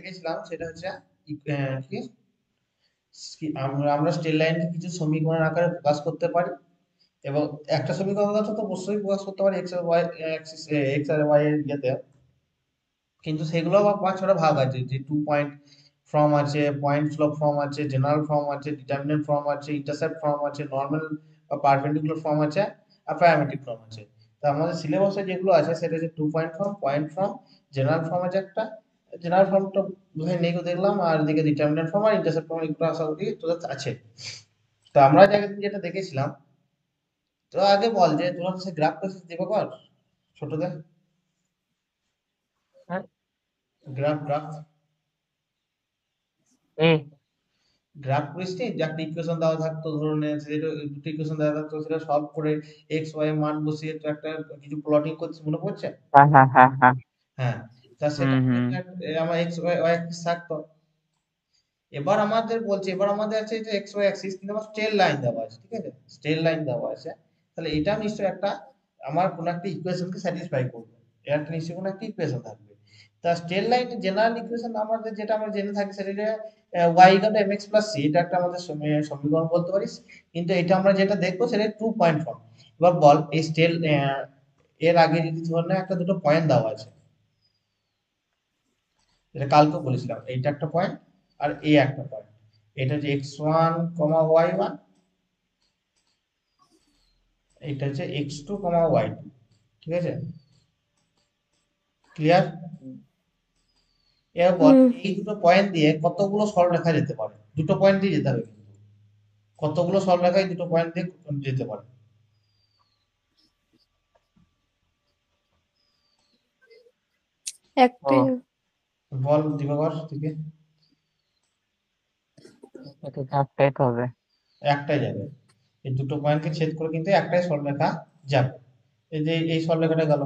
দেখেছিলাম সেটা হচ্ছে কি আমরা স্ট্রেট লাইনকে কিছু সমীকরণ আকারে প্রকাশ করতে পারি, এবং একটা সমীকরণ তো অবশ্যই প্রকাশ করতে পারি এক্স আর ওয়াই অ্যাক্সিস, এক্স আর ওয়াই এর ইয়েতে, কিন্তু সেগুলো আবার 5-6টা ভাগ আছে, যে 2 পয়েন্ট ফর্ম আছে, পয়েন্ট স্লোপ ফর্ম আছে, জেনারেল ফর্ম আছে, ডিটারমিনেন্ট ফর্ম আছে, ইন্টারসেপ্ট ফর্ম আছে, নরমাল বা পারপেন্ডিকুলার ফর্ম আছে, আর প্যারামেট্রিক ফর্ম আছে। তো আমাদের সিলেবাসে যেগুলো আছে সেটা হচ্ছে 2 point form, point form, general form আছে একটা, জেনারেল ফর্মটা বোধহয় নেই দেখলাম, আর এদিকে ডিটারমিনেন্ট ফর্ম আর ইন্টারসেপ্ট ফর্ম এগুলো আশা করি তোদের আছে। তো আমরা যেটা দেখেছিলাম, তো আগে বল যে তোরা সে গ্রাফ করছিস দিবাকর ছোটদের, হ্যাঁ, গ্রাফ গ্রাফ এই গ্রাফ করিসনি, যে একটা ইকুয়েশন দেওয়া থাকতো, ধরুন সেটা দুটো ইকুয়েশন দেওয়া থাকতো, সেটা সলভ করে এক্স ওয়াই মান বসিয়ে তো একটা কিছু প্লটিং করছিস, মনে পড়ছে? হ্যাঁ হ্যাঁ হ্যাঁ হ্যাঁ। হ্যাঁ, তা সেটা হুম হুম। আমার এক্স ওয়াই ওয়াই অ্যাক্সিস থাকতো। এবার আমাদের আছে যে এক্স ওয়াই অ্যাক্সিস, কিন্তু আমার স্ট্রেট লাইন দেওয়া আছে, ঠিক আছে, স্ট্রেট লাইন দেওয়া আছে। তাহলে এটা নিশ্চয়ই একটা আমার কোন একটা ইকুয়েশনকে স্যাটিসফাই করবে, এর একটা নিশ্চয়ই কোন একটা ইকুয়েশন থাকবে। তা স্ট্রেট লাইনের জেনারেল ইকুয়েশন আমাদের যেটা আমরা জেনে থাকি সেটা যে y equal to mx plus c, এটা একটা আমাদের সমীকরণ বলতে পারিস। কিন্তু এটা আমরা যেটা দেখবো সেটা 2 পয়েন্ট ফর্ম। এবার বল এই স্ট্রেট এর আগে যদি ধরে নে একটা দুটো পয়েন্ট দেওয়া আছে, এটা কালকে বলেছিলাম, এইটা একটা পয়েন্ট আর এ একটা পয়েন্ট, এটা হচ্ছে x1 y1, এটা হচ্ছে x2 y2, ঠিক আছে, ক্লিয়ার? এবার বল হুম এই দুটো পয়েন্ট দিয়ে কতগুলো সরলরেখা যেতে পারে, দুটো পয়েন্ট দিয়ে যেতে হবে কিন্তু, কতগুলো সরলরেখা এই দুটো পয়েন্ট দিয়ে যেতে পারে, ও, একটাই বল দিবাকর থেকে। এটা একটাই তো হবে। একটাই যাবে, এই দুটো পয়েন্টকে ছেদ করে কিন্তু একটাই সরলরেখা যাবে। এই যে এই সরলরেখাটা গেল,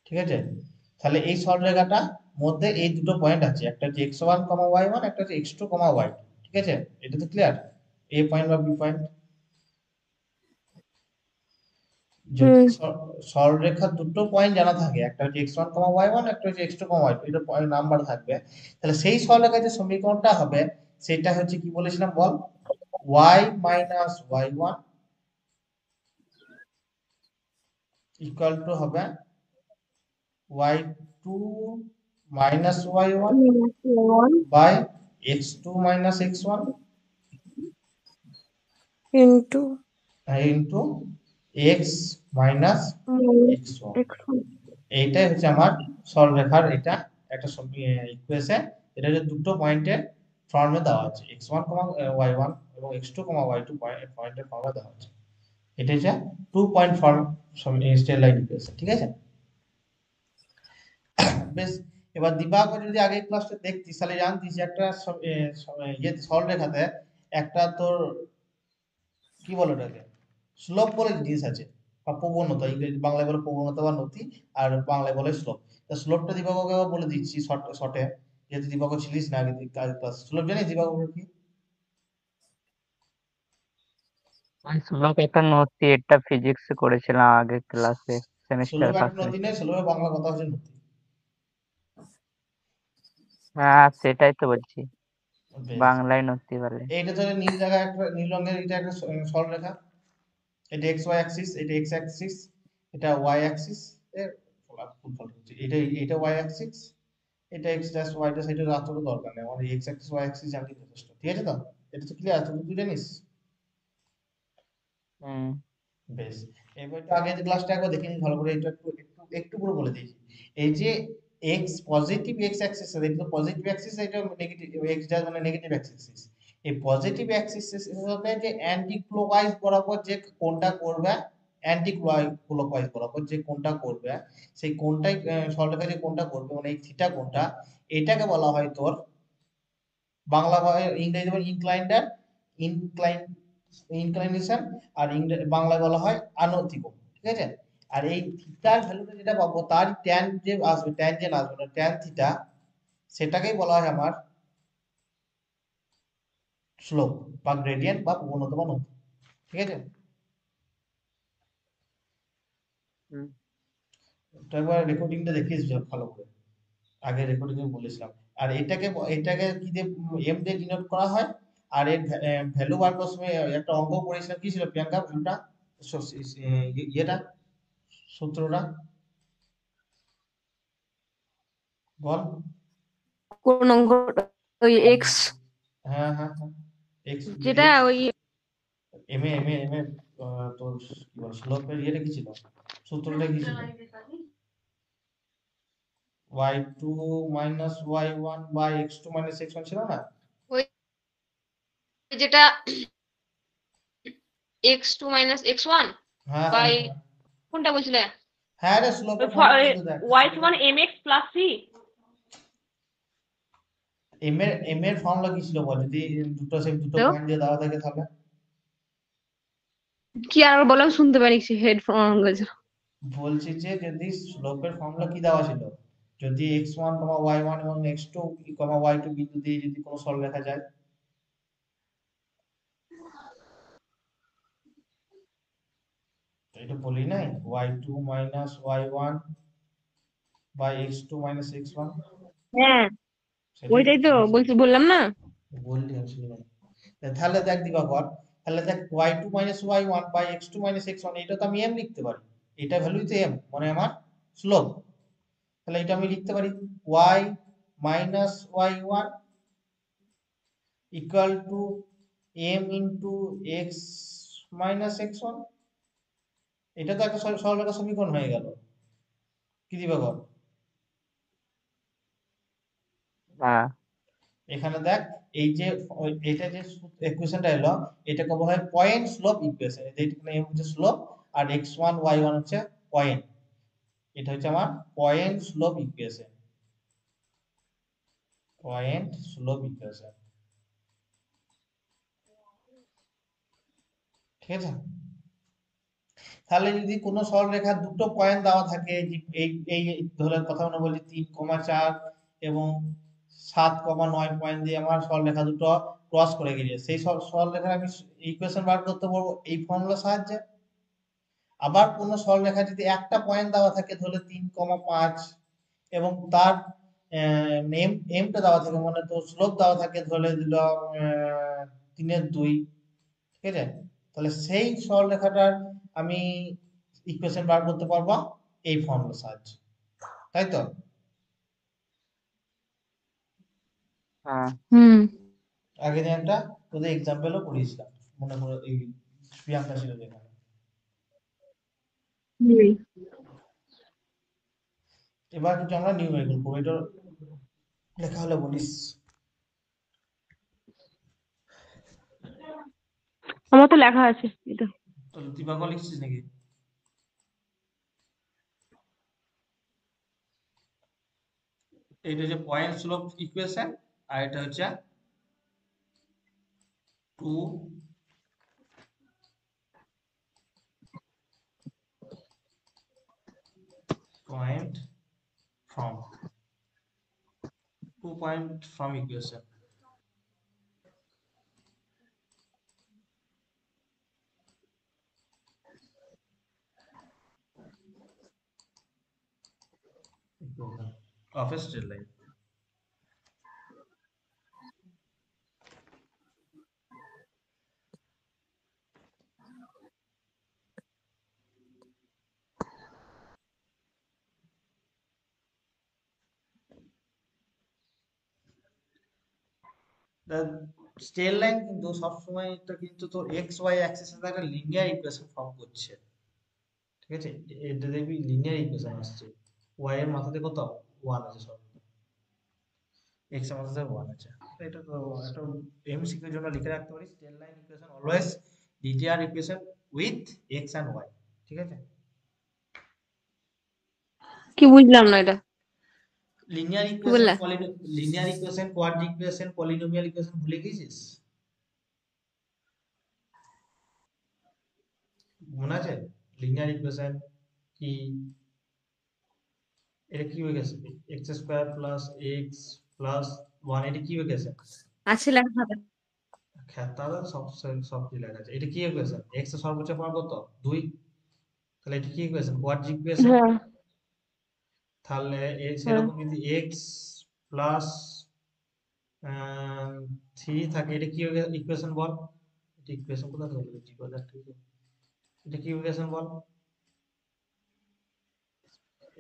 ঠিক আছে, তাহলে এই সরলরেখাটা মধ্যে এই দুটো পয়েন্ট আছে, একটা হচ্ছে x1 y1, একটা হচ্ছে x2 y2, ঠিক আছে, এটা তো ক্লিয়ার, এ পয়েন্ট বা বি পয়েন্ট। যদি হুম সরলরেখার দুটো পয়েন্ট জানা থাকে, একটা হচ্ছে x1 y1, একটা হচ্ছে x2 y2, এটা পয়েন্ট নাম্বার থাকবে, তাহলে সেই সরলরেখার যে সমীকরণটা হবে সেটা হচ্ছে কি বলেছিলাম বল, y minus y1 equal to হবে y2 minus y1 one by x2 minus x1 into into x minus x1। এইটাই হচ্ছে আমার সরলরেখার এটা একটা ইকুয়েশন, এটা হচ্ছে দুটো পয়েন্টের ফর্মে দেওয়া আছে, x1 y1 এবং x2 y2 পয়েন্টের ফর্মে দেওয়া আছে। এটা হচ্ছে 2 point form straight line equation, ঠিক আছে। বেশ, এবার দিবাকর যদি আগের ক্লাসটা দেখতিস তাহলে জানতিস যে একটা ইয়ে সরলরেখাতে একটা তোর কি বলে ওটাকে স্লোপ বলে জিনিস আছে, বা প্রবণতা, ইংরেজি বাংলায় বলে প্রবণতা বা নতি, আর বাংলায় বলে স্লোপ। তা স্লোপটা দিবাকরকে বলে দিচ্ছি শর্টে, যেহেতু দিবাকর ছিলিস না আগে ক্লাস, স্লোপ জানিস দিবাকর কি? আমি শুনলাম একটা নথি, এটা ফিজিক্স করেছিলাম আগে ক্লাসে, সেমিস্টার স্লোপ একটা ফার্স্ট নতি নেই, স্লোপের বাংলা কথা হচ্ছে নতি। হ্যাঁ সেটাই তো বলছি, বেশ, বাংলায় নথি বলে। এইটা ধরে নীল জায়গায় একটা নীল রঙের এটা একটা সরলরেখা, এটা এক্স ওয়াই অ্যাক্সিস, এটা এক্স অ্যাক্সিস, এটা ওয়াই অ্যাক্সিস, এর ফুলফল হচ্ছে এটা, এটা ওয়াই অ্যাক্সিস, এটা এক্স ড্যাশ ওয়াই ড্যাশ, এটা রাস্তার দরকার নেই, আমাদের এক্স অ্যাক্সিস ওয়াই অ্যাক্সিস জানলে যথেষ্ট, ঠিক আছে তো? এটা তো ক্লিয়ার, তুই জানিস? হুম বেশ, এবার একটু আগে যে ক্লাসটা একবার দেখে নিস ভালো করে, এটা একটু একটু একটু করে বলে দিয়েছি। এই যে এক্স পজিটিভ এক্স অ্যাক্সিস, এটা তো পজিটিভ অ্যাক্সিস, এটা নেগেটিভ এক্স ড্যাশ মানে নেগেটিভ অ্যাক্সিস। এই পজিটিভ অ্যাক্সিস এর সাথে যে অ্যান্টি ক্লকওয়াইজ বরাবর যে কোণটা করবে, অ্যান্টি ক্লকওয়াইজ বরাবর যে কোণটা করবে, সেই কোণটাই সরলরেখা যে কোণটা করবে মানে এই থিটা কোণটা, এটাকে বলা হয় তোর বাংলা ইংরেজি বলে ইনক্লাইন্ডার, ইনক্লাইন ইনক্লাইনেশন, আর বাংলায় বলা হয় আনতি কোণ, ঠিক আছে। আর এই থিটার ভ্যালুটা যেটা পাবো তার ট্যান যে আসবে, ট্যানজেন্ট আসবে না, ট্যান থিটা, সেটাকেই বলা হয় আমার স্লোপ বা গ্রেডিয়েন্ট বা প্রবণতা বা নতি, ঠিক আছে। হুম। তো একবার রেকর্ডিংটা দেখিস ভালো করে। আগে রেকর্ডিং এ বলেছিলাম। আর এটাকে কি দিয়ে এম দিয়ে ডিনোট করা হয়। আর এর ভ্যালু বার করার সময় একটা অঙ্ক করেছিলাম, কি ছিল প্রিয়াঙ্কা ভ্যালুটা, ইয়েটা, সূত্রটা বল। কোন অঙ্কটা? ওই এক্স, হ্যাঁ হ্যাঁ হ্যাঁ, এক্স যেটা এক্স ওই এম এ তোর কি বল স্লোপের ইয়েটা কি ছিল, সূত্রটা কি ছিল, y2 minus y1 by x2 minus x1 ছিল না? ওই যেটা x2 মাইনাস x1 হ্যাঁ হ্যাঁ বাই হ্যাঁ কোনটা বলছিলে? হ্যাঁ রে, স্লোপের ফর্মুলা কিন্তু দেখ, y সমান mx প্লাস c। এম এর ফর্মুলা কি ছিল বল, যদি দুটো হ্যালো, পয়েন্ট দিয়ে দেওয়া থাকে তাহলে। কি আর বলো, আমি শুনতে পারিছি হেডফোন অন করেছে। বলছি যে যদি স্লোপের ফর্মুলা কি দেওয়া ছিল, যদি x1 y1 এবং x2 y2 বিন্দু দিয়ে যদি কোনো সরলরেখা যায়, তো এটা বলি নাই y2 minus y1 by x2 minus x1, হ্যাঁ, সেটাই তো ওইটাই তো বলছি। বলছি, বললাম না। বললি আমি শুনি নাই। তাহলে দেখ দিবাকর, তাহলে দেখ y2 minus y1 by x2 minus x1, এটা তো আমি m লিখতে পারি, এটা ভ্যালুই তো m, মানে আমার স্লোপ। তাহলে এটা আমি লিখতে পারি y minus y1 equal two m into x minus x1। এটা তো একটা সরলরেখা সমীকরণ হয়ে গেল, কি দিবাকর? হ্যাঁ এখানে দেখ, এই যে এটা যে ইকুয়েশনটা এলো, এটাকে বলা হয় পয়েন্ট স্লোপ ইকুয়েশন। এইখানে m হচ্ছে স্লোপ আর x1 y1 হচ্ছে পয়েন্ট, এটা হচ্ছে আমার point slope equation, point slope equation, ঠিক আছে? তাহলে যদি কোনো সরলরেখার দুটো পয়েন্ট দেওয়া থাকে, যে এই এই ধরে কথা মনে বলি 3,4 এবং 7,9 পয়েন্ট দিয়ে আমার সরলরেখা দুটো ক্রস করে গিয়েছে, সেই সরলরেখার আমি ইকুয়েশন বার করতে পারবো এই ফর্মুলার সাহায্যে। আবার কোনো সরলরেখা যদি একটা পয়েন্ট দেওয়া থাকে ধরে 3,5 এবং তার এমটা দেওয়া থাকে, মানে তো স্লোপ দেওয়া থাকে ধরে দিল 3/2, ঠিক আছে? তাহলে সেই সরলরেখাটার আমি ইকুয়েশন বার করতে পারবো এই ফর্মুলার সাহায্যে, তাই তো? হ্যাঁ হুম আগে দিন একটা তোদের এক্সাম্পলও করিয়েছিলাম, মনে করে এই প্রিয়াঙ্কা ছিল যেখানে। হুম। এবার কিন্তু আমরা নিউমেরিক্যাল করবো, এটা লেখা হলে বলিস। আমার তো লেখা আছে এটা। তাহলে দিবাকর লিখছিস নাকি? এইটা হচ্ছে পয়েন্ট স্লোপ ইকুয়েশন, আর এটা হচ্ছে two point from, 2 point from equation. of a straight line. The straight line কিন্তু সবসময় এটা কিন্তু তোর এক্স ওয়াই অ্যাক্সিস এর একটা লিনিয়ার ইকুয়েশন ফর্ম করছে, ঠিক আছে? এটা দেখবি লিনিয়ার ইকুয়েশন আসছে, ওয়াই এর মাথাতে কত 1 আছে, সব এক্স এর মাথাতে 1 আছে। তো এটা তো একটা এমসিকিউ এর জন্য লিখে রাখতে পারিস, straight line equation always linear equation with X and Y, ঠিক আছে? কি বুঝলাম না এটা, লিনিয়ার কি ইকুয়েশন, বললে? Linear equation, কোয়াড্রিক equation, polynomial equation ভুলে গেছিস? মনে আছে লিনিয়ার ইকুয়েশন কি? এটা কি হয়ে গেছে, x square plus x plus 1, এটা কি হয়ে গেছে? আছে লেখা থাকে। খাতা সব সব কি লেখা আছে, এটা কি ইকুয়েশন? এক্স এর সর্বোচ্চ পাওয়ার কত 2, তাহলে এটা কি ইকুয়েশন? কোয়াড্রিক ইকুয়েশন। হ্যাঁ তাহলে সেরকম যদি এক্স প্লাস 3 থাকে, এটা কি ইকুয়েশন বল? এটা ইকুয়েশন কোথা থেকে হলো? এটা কি ইকুয়েশন বল?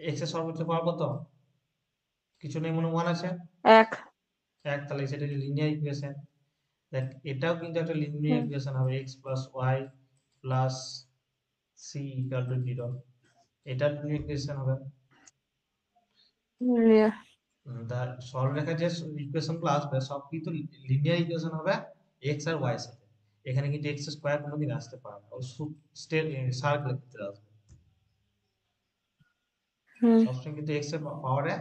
এক্স এর সর্বোচ্চ পাওয়ার কত? কিছু নেই, মনে মনে আছে? 1 এক। তাহলে সেটা লিনিয়ার ইকুয়েশন। দেখ, এটাও কিন্তু একটা লিনিয়ার ইকুয়েশন হবে, x plus Y plus C equal to 0। এটা লিনিয়ার ইকুয়েশন হবে। দা সরলরেখার যে ইকুয়েশন গুলো আসবে সব কিন্তু লিনিয়ার ইকুয়েশন হবে x আর y এর সাথে। এখানে কিন্তু x স্কয়ার কোনোদিন আসতে পারে না, ও সার্কেলের ক্ষেত্রে আসবে। সবসময় কিন্তু x এর পাওয়ারে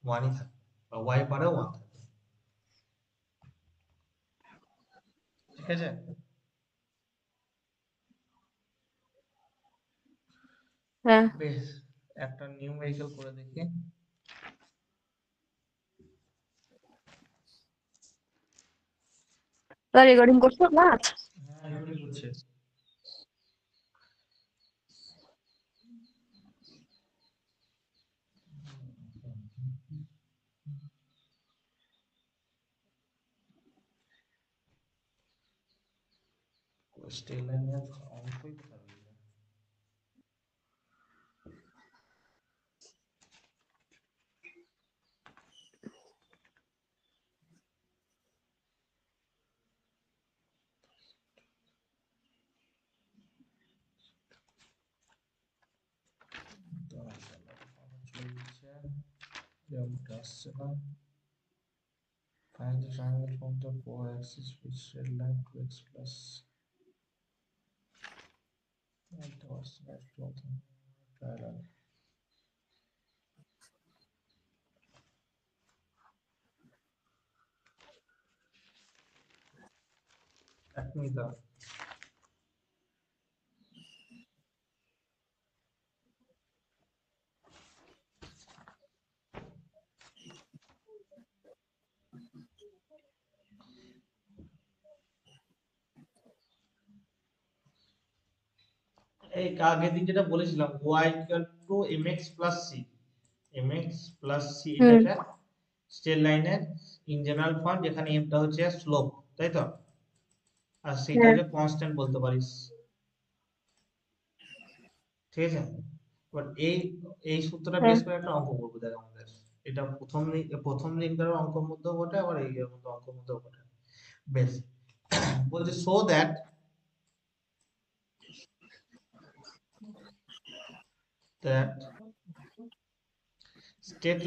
1ই থাকবে, বা y পাওয়ারেও 1 থাকবে। ঠিক আছে? হ্যাঁ বেশ, একটা নিউমেরিক্যাল করে দেখি। রেকর্ডিং করছো ক্লাস? হ্যাঁ, এগুলি করছে। স্টেল লাইনের অঙ্কই কোথায় রইল? তো মাশাআল্লাহ, চলছে যেমনটা আসছে না। Find the triangle from the co-axis with straight line 2x plus এটা আসছে না, প্রথম parallel। এক মিনিট দাঁড়াও। এই আগের দিন যেটা বলেছিলাম y equal to mx plus c, mx plus c এটা একটা স্ট্রেট লাইনের ইন জেনারেল ফর্ম, যেখানে m টা হচ্ছে স্লোপ, তাই তো? আর c টা হচ্ছে কনস্ট্যান্ট বলতে পারিস। ঠিক আছে? বাট এই সূত্রটা বেস করে একটা অঙ্ক করবো দেখ আমাদের। এটা প্রথম লিঙ্কের অঙ্কের মধ্যেও বটে, আবার এই এর মধ্যে অঙ্কের মধ্যেও বটে। বেশ, বলছে so that straight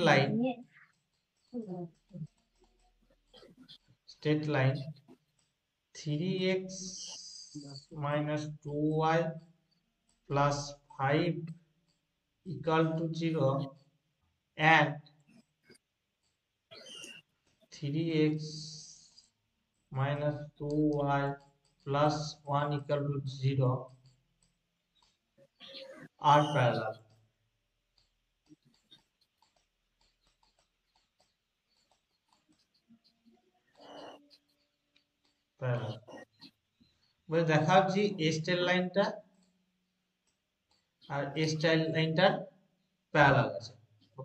line 3x minus 2y plus 5 equal to 0 and 3x minus 2y plus 1 equal to 0 are parallel. বলে দেখা হচ্ছে এই স্ট্রেট লাইনটা আর এই স্ট্রেট লাইনটার প্যারালাল আছে,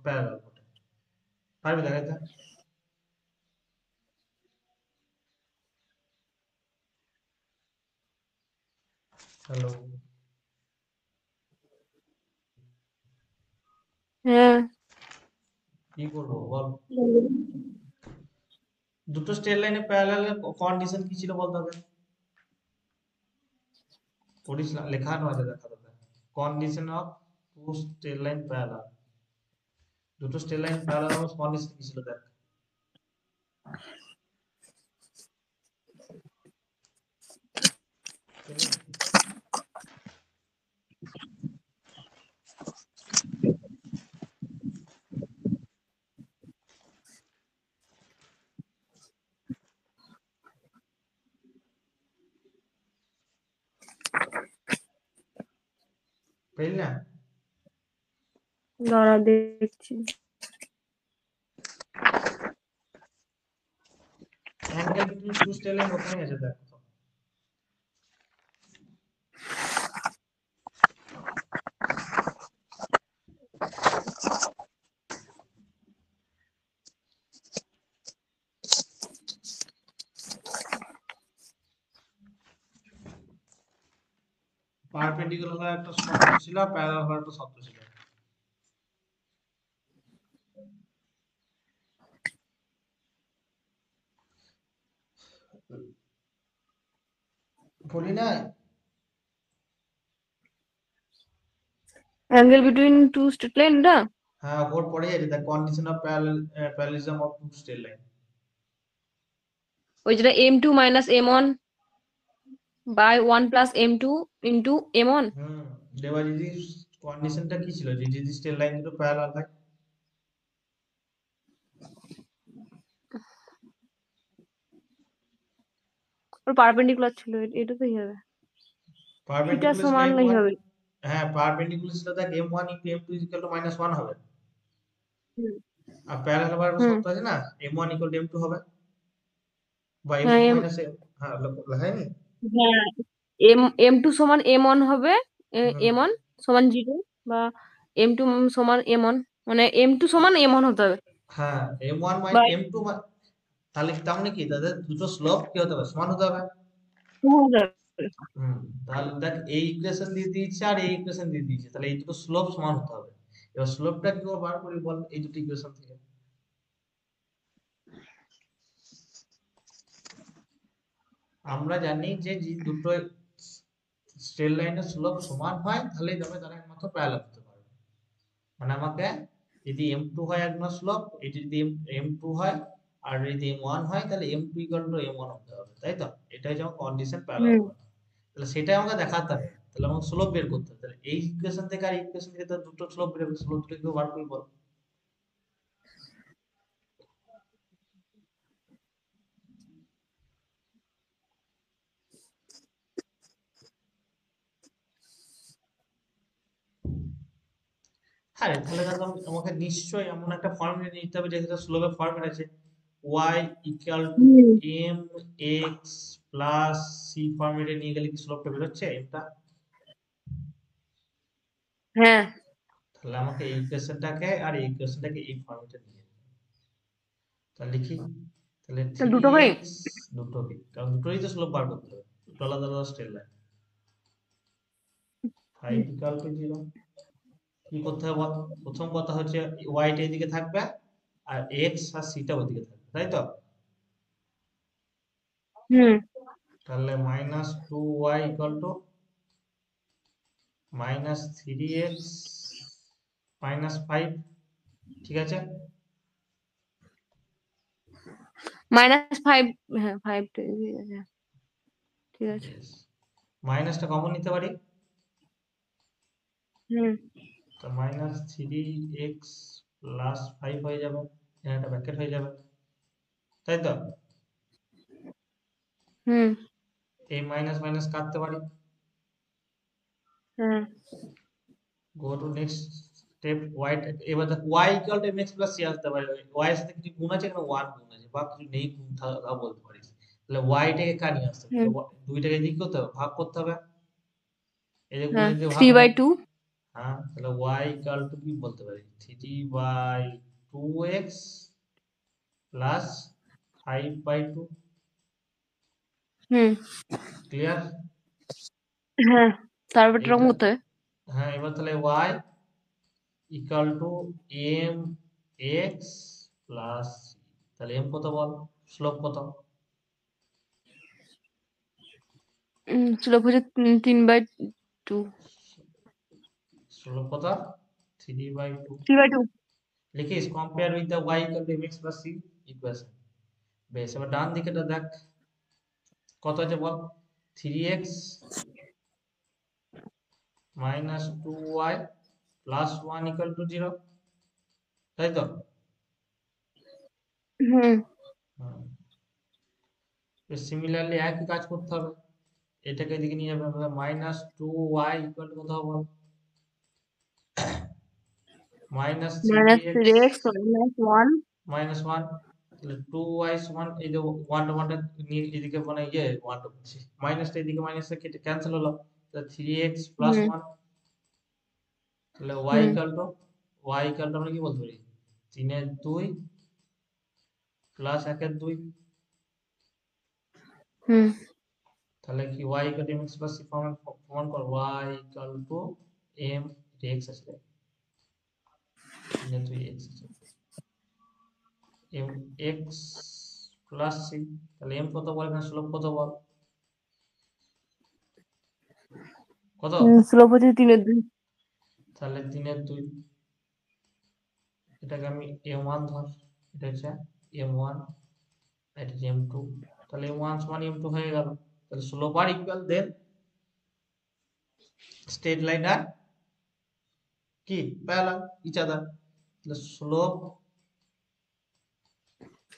প্যারালাল বটে। পারবে দেখাতে? হ্যালো, হ্যাঁ কি করবো বল? দুটো স্ট্রেট লাইনের প্যারালাল কন্ডিশন কি ছিল বলতে হবে? পড়িস না, লেখা আছে, দেখা যাবে। Condition of two straight line parallel, দুটো স্ট্রেট লাইন প্যারালাল হওয়ার কন্ডিশন কি ছিল দেখ। পেলি না? দাঁড়া দেখছি। Angle between two straight line ওখানেই আছে দেখ। পারপেন্ডিকুলার একটা শর্ত ছিল, প্যারালাল একটা শর্ত ছিল। বলি না, angle between two straight line না? হ্যাঁ ওর পরে আছে the condition of parallelism of two straight line. ওই যেটা M2 minus M1 by 1 plus M2 into M1. এবার যদি কন্ডিশনটা কি ছিল, যে যদি স্ট্রেট লাইন দুটো প্যারালাল হয়, ওর পারপেন্ডিকুলার ছিল, এটা তো হবে থিটা পারপেন্ডিকুলার ছিল সমান m1, হবে। হ্যাঁ পারপেন্ডিকুলার ছিল দেখ m1 m2 -1 হবে, হুম আর প্যারালাল হওয়ার একটা হুম শর্ত আছে না, m1 m2 হবে, বা m2 হ্যাঁ হ্যাঁ লেখায়নি। হ্যাঁ M2 সমান M1 হবে, হুম, M1 সমান 0 বা M2 সমান M1, মানে M2 সমান M1 হতে হবে হ্যাঁ m1 বা m2 তাহলে তার মানে কি, তাদের দুটো স্লোপ কি হতে হবে, সমান হতে হবে। হতে হবে। তাহলে দেখ এই ইকুয়েশন দিয়ে দিয়েছে আর এই ইকুয়েশন দিয়ে দিয়েছে, তাহলে এই দুটো স্লোপ সমান হতে হবে। এবার স্লোপটা কি করে বার করি বল এই দুটো ইকুয়েশন থেকে? আমরা জানি যে যে দুটো স্ট্রেট লাইনের স্লোপ সমান হয় তাহলেই তবে তারা একমাত্র প্যারালাল হতে পারবে। মানে আমাকে যদি m2 হয় একমাত্র স্লোপ, এটি যদি m2 হয় আর যদি m1 হয়, তাহলে m2 m1 হতে হবে, তাই তো? এটাই যেমন কন্ডিশন প্যারালাল হুম হওয়া। তাহলে সেটাই আমাকে দেখাতে হবে, তাহলে আমাকে স্লোপ বের করতে হবে। তাহলে এই ইকুয়েশন থেকে আর ইকুয়েশন থেকে তো দুটো স্লোপ বের হবে, স্লোপ দুটো বার করি বল। হ্যাঁ তাহলে দাদা আমাকে নিশ্চয়ই এমন একটা ফর্মুলা নিতে হবে যেটা স্লোপের ফর্মুলা আছে, y equal to hmm m x plus c formula নিয়ে গেলে কি স্লোপটা বের হচ্ছে এটা? হ্যাঁ তাহলে আমাকে এই ইকুয়েশনটাকে আর এই ইকুয়েশনটাকে এই ফর্মুলাতে নিয়ে যেতে হবে। তাহলে লিখি, তাহলে তো দুটোকেই 3x, দুটোকে, কারণ দুটোরই তো স্লোপ বার করতে হবে, দুটো আলাদা আলাদা স্ট্রেট লাইন। 5 equal to 0। কি করতে হবে বল? প্রথম কথা হচ্ছে y টা এদিকে থাকবে আর x আর c টা ওদিকে থাকবে, তাই তো? হুম তাহলে -2y ইকুয়াল টু -3x -5, ঠিক আছে? -5, হ্যাঁ 5 ঠিক আছে, ঠিক আছে। বেশ, মাইনাসটা কমন নিতে পারি, হুম তো -3x প্লাস 5 হয়ে যাবে, এখানে একটা ব্র্যাকেট হয়ে যাবে, তাই তো? হুম এই মাইনাস মাইনাস কাটতে পারি। হ্যাঁ go to next step, y এবার দেখ y equal to mx plus c আসতে পারে, y এর সাথে কিছু গুণ আছে, এখানে 1 গুণ আছে বা কিছু নেই গুণ তাও বলতে পারিস। তাহলে y টাকে কার নিয়ে আসতে হবে, হুম তাহলে দুইটাকে এদিক করতে হবে, ভাগ করতে হবে, এই যে গুণ হ্যাঁ দিয়ে ভাগ হয়। 3/2 হ্যাঁ তাহলে y ইকুয়াল টু কি বলতে পারি, 3/2x প্লাস 5/2। হুম ক্লিয়ার? হ্যাঁ তারপর এরকম এইটা, করতে হবে। হ্যাঁ এবার তাহলে y equal to m x plus c, তাহলে m কত বল, স্লোপ কত? স্লোপ হচ্ছে 3/2, স্লোপ কত? 3/2। 3/2। লিখিস compare with the y equal to mx plus c equation. বেশ, এবার ডান দিকেটা দেখ কত আছে বল, 3x minus 2y plus 1 equal to 0, তাই তো? হুম সিমিলারলি একই কাজ করতে হবে, এটাকে এদিকে নিয়ে যাবে, -2y ইকুয়াল টু কত হবে বল, -3x -3x -1 -1, তাহলে 2y সমান এই যে 1 টা 1 টা নিয়ে এদিকে মানে ইয়ে 1 টা মাইনাসটা এদিকে মাইনাসটা কেটে ক্যান্সেল হলো, তাহলে 3x প্লাস হুম 1, তাহলে y হুম ইকুয়াল টু আমরা কি বলতে পারি, 3 এর 2 প্লাস 1 এর 2, হুম তাহলে কি y equal to mx plus c প্রমাণ কর y equal to m x আছে যেহেতু x আছে m x প্লাস c তাহলে m কত বল না স্লোপ কত বল কত স্লোপ হচ্ছে 3/2। তাহলে 3/2 এটাকে আমি m1 ধর এটা হচ্ছে m1 এটা হচ্ছে m2 তাহলে m1 সমান m2 হয়ে গেল তাহলে স্লোপ আর ইকুয়াল দেন স্ট্রেট লাইন আর কি প্যারালাল ইচ আদার তাহলে slope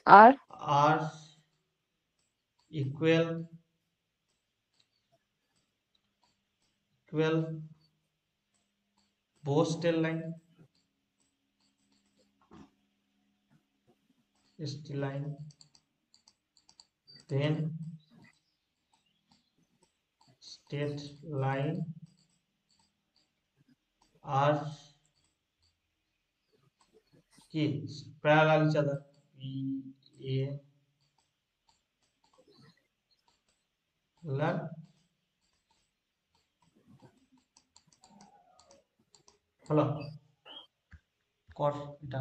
R R equal both straight line straight line then straight line are কি parallel each other p a parallel হলো কর এটা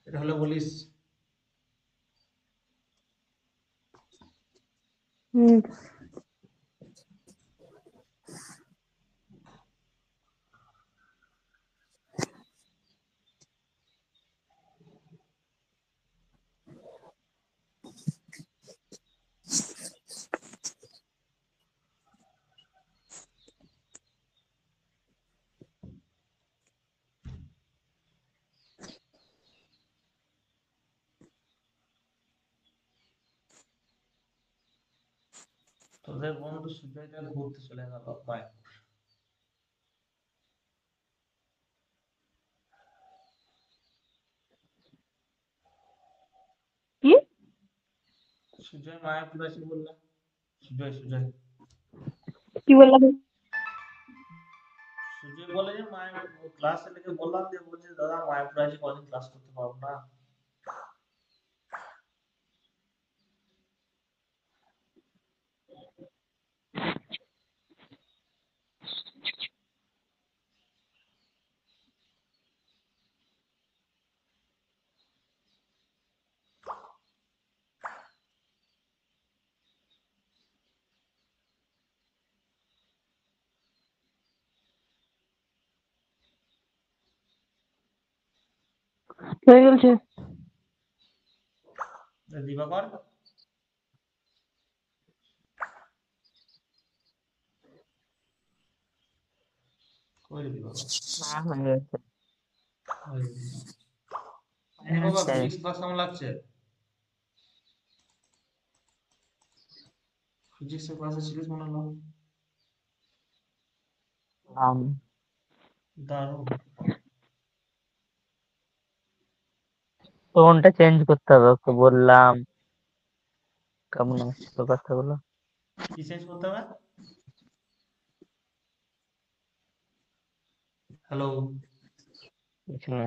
এটা হলো বলিস হুম, তোদের বন্ধু সুজয়টা ঘুরতে চলে গেল মায় কি সুজয় মায়াপুর আছে বললাম সুজয় কি বললাম? সুজয় বলে যে মায়াপুর ক্লাসে লেগে বললাম যে বলছে দাদা মায়াপুর আছে কদিন ক্লাস করতে পারবো না হয়ে গেছে। দিবাকর কই রে দিবাকর হয়ে গেছে। বাবা হ্যাঁ, ফিজিক্স ক্লাস কেমন লাগছে ফিজিক্স এর ক্লাসে ছিলিস মনে হলো দারুণ টোনটা চেঞ্জ করতে হবে ওকে বললাম কেমন আসছিল কথাগুলো কি চেঞ্জ করতে হবে হ্যালো কিছু না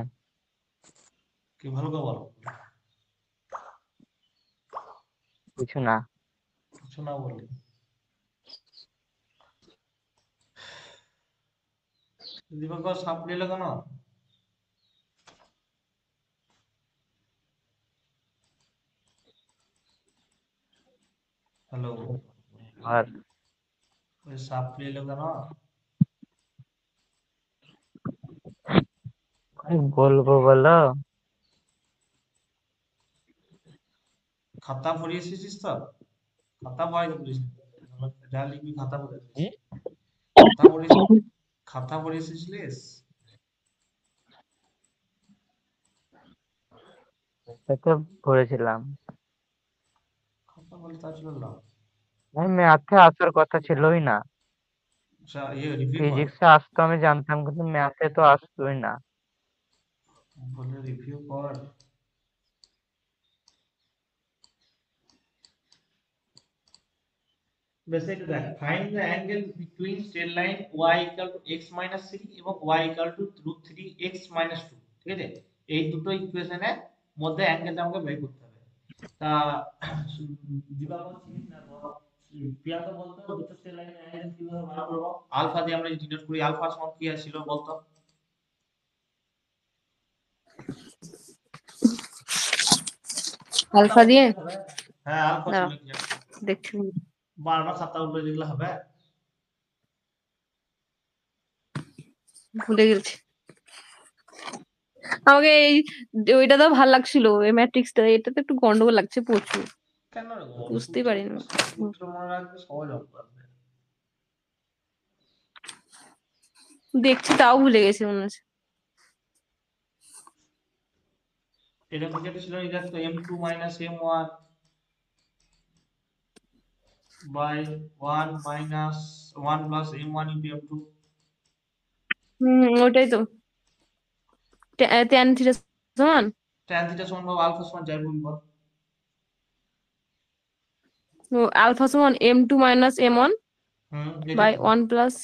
কি ভালো করে বলো কিছু না কিছু না বললে দিবাকর সাপ নিলে কেন হ্যালো আর ওই সাপ নিলে কেন আমি বলবো বলো? খাতা ভরে এসেছিস তো? খাতা ভয় করিস না। যা লিখবি খাতা ভরে দিস। হুম? খাতা ভরে খাতা ভরে এসেছিলিস? এটা তো ভরেছিলাম। খাতা বলে তা ছিল লাভ। আমি ম্যাথে আসার কথা ছিলই না। আচ্ছা রিভিউ কর। ফিজিক্সে আসতো আমি জানতাম, কিন্তু ম্যাথে তো আসতোই না। বলে রিভিউ কর। বেসিক দেখ, find the angle between straight line y equal to x minus 3 এবং y equal to root 3 x minus 2। ঠিক আছে, এই দুটো ইকুয়েশনের মধ্যে অ্যাঙ্গেলটা আমাকে বের করতে হবে। তা দিবাকর চিনিস না তো, প্রিয়াঙ্কা বলতো দুটো স্ট্রেট লাইনের অ্যাঙ্গেল কিভাবে বার করবো? আলফা দিয়ে আমরা ডিনোট করি, আলফা সমান কি ছিল বলতো? খাতা আলফা দিয়ে উল্টো দিলে হবে। হ্যাঁ আলফা ছিল দাঁড়াও কি জানি। দেখছি। বারবার খাতা উল্টো দিলে হবে? ভুলে গেছি। আমাকে ওইটা তো ভালো লাগছিল, এই ম্যাট্রিক্সটা। এটা তো একটু গন্ডগোল লাগছে প্রচুর, কেন রে গো? বুঝতেই পারিনি। সূত্র মনে রাখবে, সহজ অঙ্ক আসবে। দেখছি তাও ভুলে গেছি মনে হচ্ছে। এটা যেটা ছিল এটা তো m2 minus m1 by 1 minus 1 plus m1 into m2। ওটাই তো। tan থিটা সমান tan theta সমান বা আলফা সমান যাই বলবি বল। আলফা সমান m2 মাইনাস m1 এটাই বাই তো। 1 প্লাস।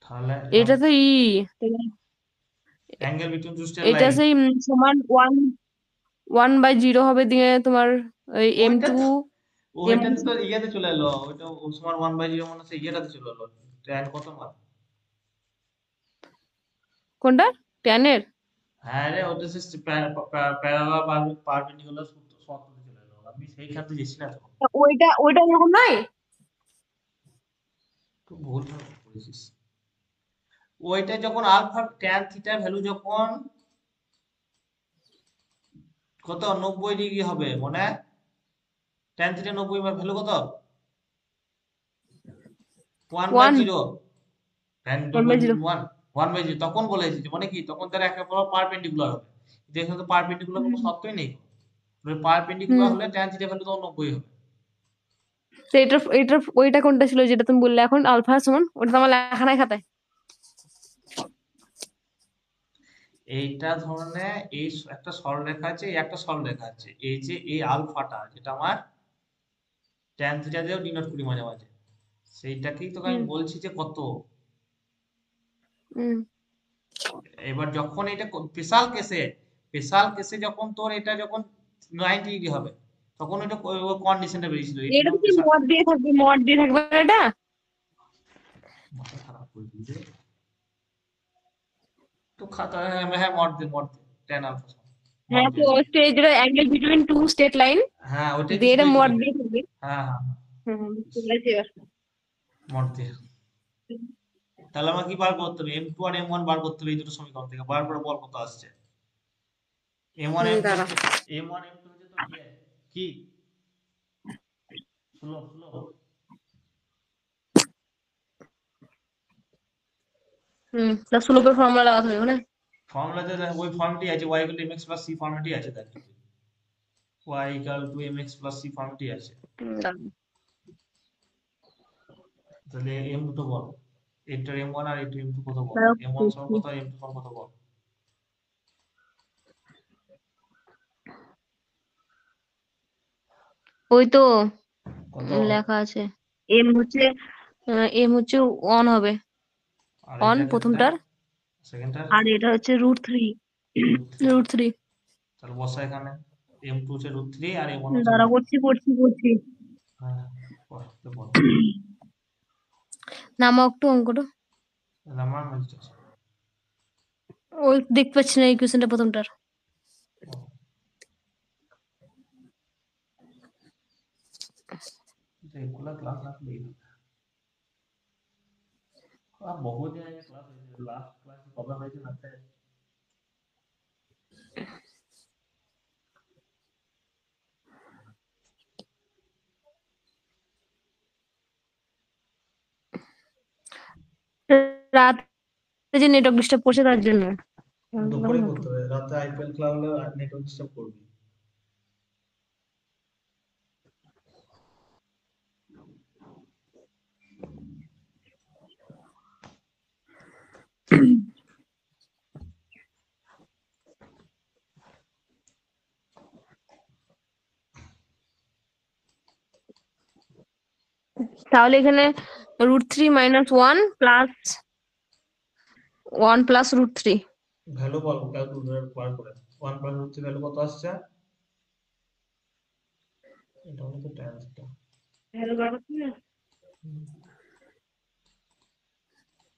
তাহলে এটা তো অ্যাঙ্গেল বিটুইন টু স্ট্রেট এটা লাইন। সেই সমান 1/0 হবে দিয়ে তোমার ওই ওইটা m2 তো, m1 ওইটাতে তো ইয়াতে চলে এলো, ওইটা ও সমান 1/0 মানে সেই ইয়েটাতে চলে এলো। tan কত মান? কোনটা tan এর? হ্যাঁ রে, ওটা সে প্যারালাল পারপেন্ডিকুলার সূত্রতে চলে এলো। আমি সেইখানে যাচ্ছি না তো। ওইটা এরকম নয়। তুই ভুল করেছিস। ওইটা যখন আলফা tan থিটা ভ্যালু যখন কত 90 ডিগ্রি হবে মনে হয়? tan থিটা 90 এর ভ্যালু কত? 1 1/0। tan 1/0 1/0 তখন বলেছি যে মানে কি, তখন তার একে অপর পারপেন্ডিকুলার হবে। যেখানে তো পারপেন্ডিকুলার কোনো শর্তই নেই। পারপেন্ডিকুলার হুম। হলে tan থিটা ভ্যালু তো 90 হবে। তো এটা ওইটা কোনটা ছিল যেটা তুমি বললে এখন আলফা সমান? ওটা তো আমার লেখা নাই খাতায়। এইটা ধরনের এই একটা সরলরেখা আছে, এই একটা সরলরেখা আছে। এই যে এই আলফাটা যেটা আমার tan থিটা দিয়েও ডিনোট করি মাঝে মাঝে, সেইটাকেই তোকে আমি হুম বলছি যে কত। হুম এবার যখন এটা স্পেশাল কেসে যখন তোর এটা যখন 90 ডিগ্রি হবে, তখন এটা কন্ডিশনটা বেরিয়েছিল এটা এটা যখন কি মড দিয়ে থাকবে এটা? মাথা খারাপ করে দিয়েছে তো খাতা। হ্যাঁ মড দে tan আলফা মড হ্যাঁ, তো দিয়েছে। যেটা angle between two state line হ্যাঁ ওইটাই তো দিয়ে এটা সেটাই ছিল মড এটা। দিয়ে থাকবে। হ্যাঁ হ্যাঁ বুঝতে পেরেছি এবার। মড দিয়ে। তাহলে আমার কি বার করতে হবে? m2 আর m1 বার করতে হবে এই দুটো সমীকরণ থেকে। বার করে বল কত আসছে। m1 m2 দাঁড়া। হচ্ছে, m1 m2 হচ্ছে তোর ইয়ে কি স্লো। তা স্লোপের ফর্মুলা লাগাতে হবে না? ফর্মুলাতে ওই ফর্মটি আছে, y equal to mx plus c ফর্মটি আছে দেখ। y equal to mx plus c ফর্মটি আছে। দাঁড়া। তাহলে m দুটো বল, এটার m1 আর এটার m2 কত বল। দাঁড়াও, m1 সমান দেখছি। কত আর m2 সমান কত বল। ওই তো কত? লেখা আছে। এম হচ্ছে 1 হবে, আর 1 এটা ক্ষেত্রে প্রথমটার। সেকেন্ডটার আর এটা হচ্ছে √3। √3। √3। তাহলে বসা এখানে m2 হচ্ছে √3 আর m1 হচ্ছে দাঁড়া, 1। করছি। হ্যাঁ বল। নামা একটু অঙ্কটা। তাহলে আমার মেডিটেশন ওই দেখতে পাচ্ছি না এই কোয়েশ্চেনটা প্রথমটার। রেগুলার ক্লাস আসলে বহুদিন আগে ক্লাস হয়েছে, লাস্ট ক্লাস কবে হয়েছে না? রাতে যে নেটওয়ার্ক ডিস্টার্ব করছে তার জন্য। দুপুরে করতে হবে, রাতে আইপিএল খেলা হলে নেটওয়ার্ক ডিস্টার্ব করবে। তাহলে এখানে √3 - 1 প্লাস 1 প্লাস √3। ভ্যালু বল, ক্যালকুলেটর বার করে 1 প্লাস হচ্ছে ভ্যালু কত আসছে? এটা হলো তো tan থিটা।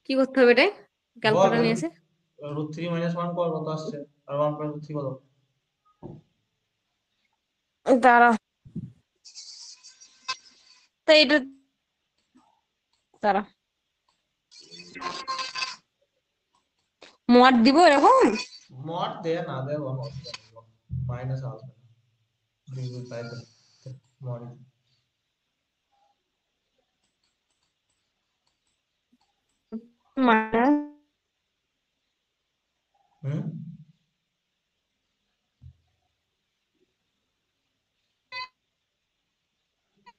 কি করতে হবে এটাই? বল ক্যালকুলেটর নিয়ে এসে √3 - 1 কত আসছে, আর 1 প্লাস √3 কত? দাঁড়া, তো এটা দাঁড়া, মড দিব এরকম। মড দে না দে মাইনাস আসবে না, দুই তাই তো মড। মাইনাস হুম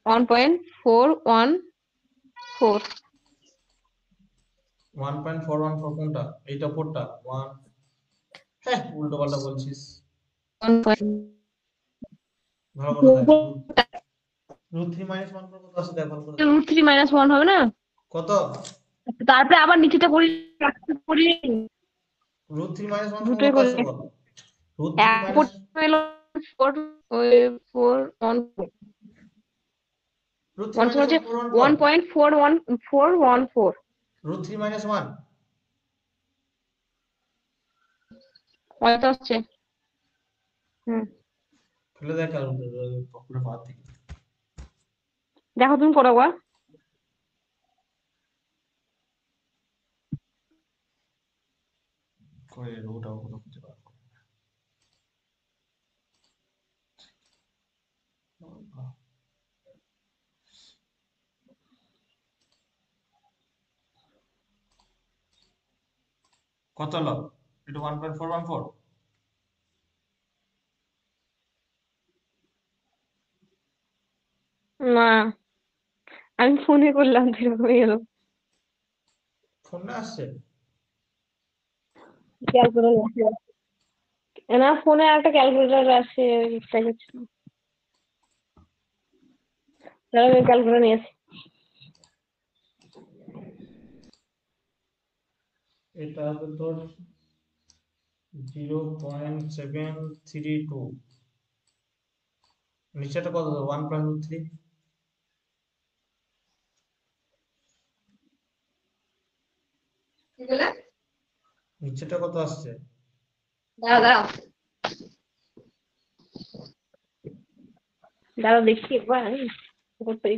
1.414। 1.414 কোনটা? এইটা 4টা 1, হ্যাঁ উল্টো পাল্টা বলছিস, ভালো করে দেখ। √3 - 1 কত আসছে দেখ ভালো করে দেখ। √3 - 1 হবে না? কত? তারপরে আবার নিচেটা করি, করি √3 - 1 সমান দুটোই কত করি। আসছে বল? √3 এক মাইনাস হলো 4 4 1 √3 1 হচ্ছে 414 1.41414। √3 - 1 কত আসছে? হুম, ফেলে দেখ ক্যালকুলেটর পুরো বাদ থেকে। দেখো তুমি করো একবার। করে ওটাও কত খুঁজে বার করো। কত হলো? এটা 1.414। না, আমি ফোনে করলাম তো এরকমই এলো। ফোনে আসছে? ক্যালকুলেটর না, ফোনে একটা ক্যালকুলেটর আছে, ইচ্ছা করছে। তাহলে আমি ক্যালকুলেটর নিয়ে আসি। এটা হবে তোর 0.732, নিচেটা কত? 1.3। নিচেটা কত আসছে? দাঁড়াও দাঁড়াও দেখি একবার আমি করতে।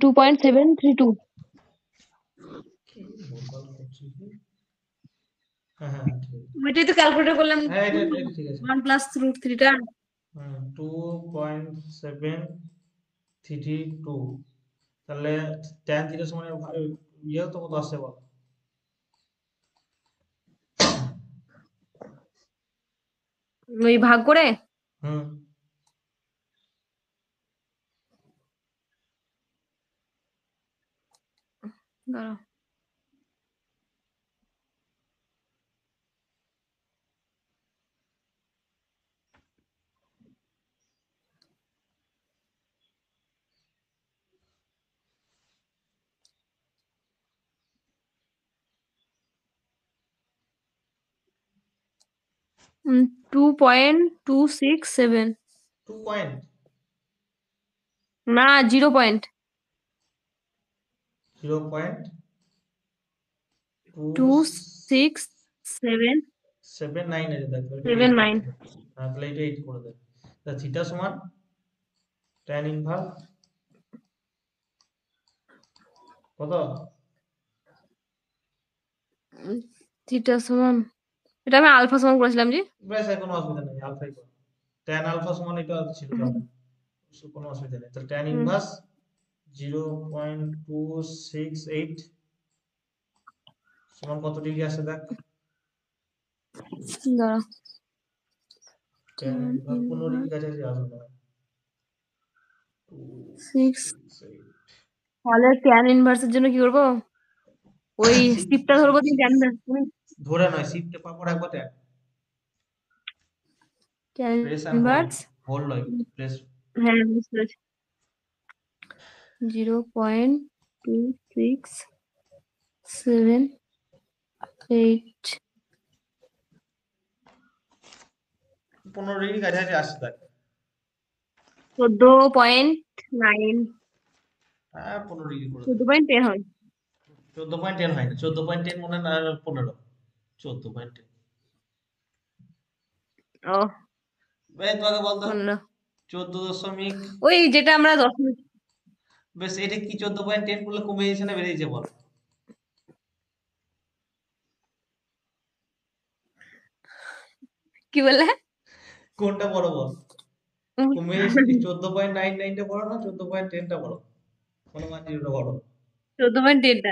2.732। কি ভুলভাল করছিস রে? হ্যাঁ হ্যাঁ ঠিক আছে। ওইটাই তো ক্যালকুলেটর করলাম। হ্যাঁ এটা ঠিক আছে। 1 প্লাস √3টা 2.732, তাহলে tan থিটা সমান ইয়ে তো কত আসছে বল? ওই ভাগ করে। হুম দাঁড়াও, 2.267 2 পয়েন্ট না 0 পয়েন্ট 267 0.279 আছে, দেখো এটা 8 79 আছে। হ্যাঁ, তাহলে এটা 8 করে দেবে। তা থিটা সমান tan ইনভার্স কত? থিটা সমান, এটা আমি আলফা সমান করেছিলাম জি। বেশ, কোনো অসুবিধা নেই, আলফাই করো। tan আলফা সমান এটা ছিল তাহলে কোনো অসুবিধা নেই। তাহলে tan হুম, ইনভার্স 0.268 সমান কত ডিগ্রি আসে দেখ। দাঁড়া tan ইনভার্স 15 ডিগ্রি কাছাকাছি আসবে না। 6 268 তাহলে ট্যান ইনভার্সের জন্য কি করবো, ওই শিফট স্টিপটা ধরবো দিয়ে ট্যান ধরে নয়, শিফটে পাবো একবার tan tan press and hold, inverse, hold নয় প্রেস। হ্যাঁ বুঝতে পেরেছি, 0.2678 15 ডিগ্রি কাছাকাছি আসছে দেখ। 14.9 হ্যাঁ 15 ডিগ্রি করে দেবে। 14.10 হয়। 14.10 হয় না, 14.10 মনে হয় না, 15 14.10। ও বেশ, তোমাকে বলতো 15, 14 দশমিক, ওই যেটা আমরা 10 বেশ এটা কি 14.10 করলে কমে যাচ্ছে না বেড়ে যাচ্ছে বল? কি বললে, কোনটা বড় বল? কমে যাচ্ছে কি 14.99টা বড় না 14.10টা বড়? কোনো মান জিরোটা বড়? 14.10টা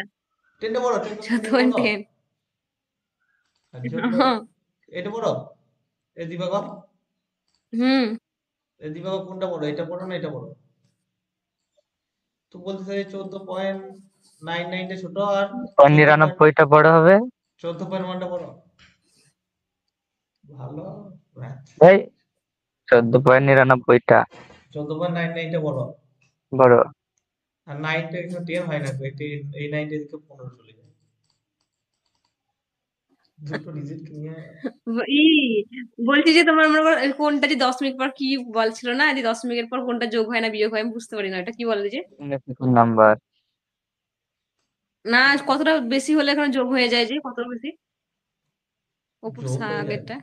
10টা বড়, 14.10 বড়? 14.10 আর জোর করে এটা বড়? এ দিবাকর, হুম, এ দিবাকর কোনটা বড়, এটা বড় না এটা বড়? তো বলতে চাই 14.99টা ছোট আর 99টা বড় হবে। 14.1টা বড়। ভালো math। এই 14.99টা 14.99টা বড় বড়। আর 9টা এখানে 10 হয় না তো, এই 9টা দিকে 15 চলে যায়। দুটো ডিজিট নিয়ে ই বলছি যে তোমার মনে করো কোনটা যে 10 মিনিট পর কি বলছিল না, যে 10 মিনিটের পর কোনটা যোগ হয় না বিয়োগ হয়, আমি বুঝতে পারি না এটা কি বলে যে, নাম্বার। না কতটা বেশি হলে এখানে যোগ হয়ে যায়, যে কতটা বেশি ওপর যোগ হয়ে যায়। আগেরটা,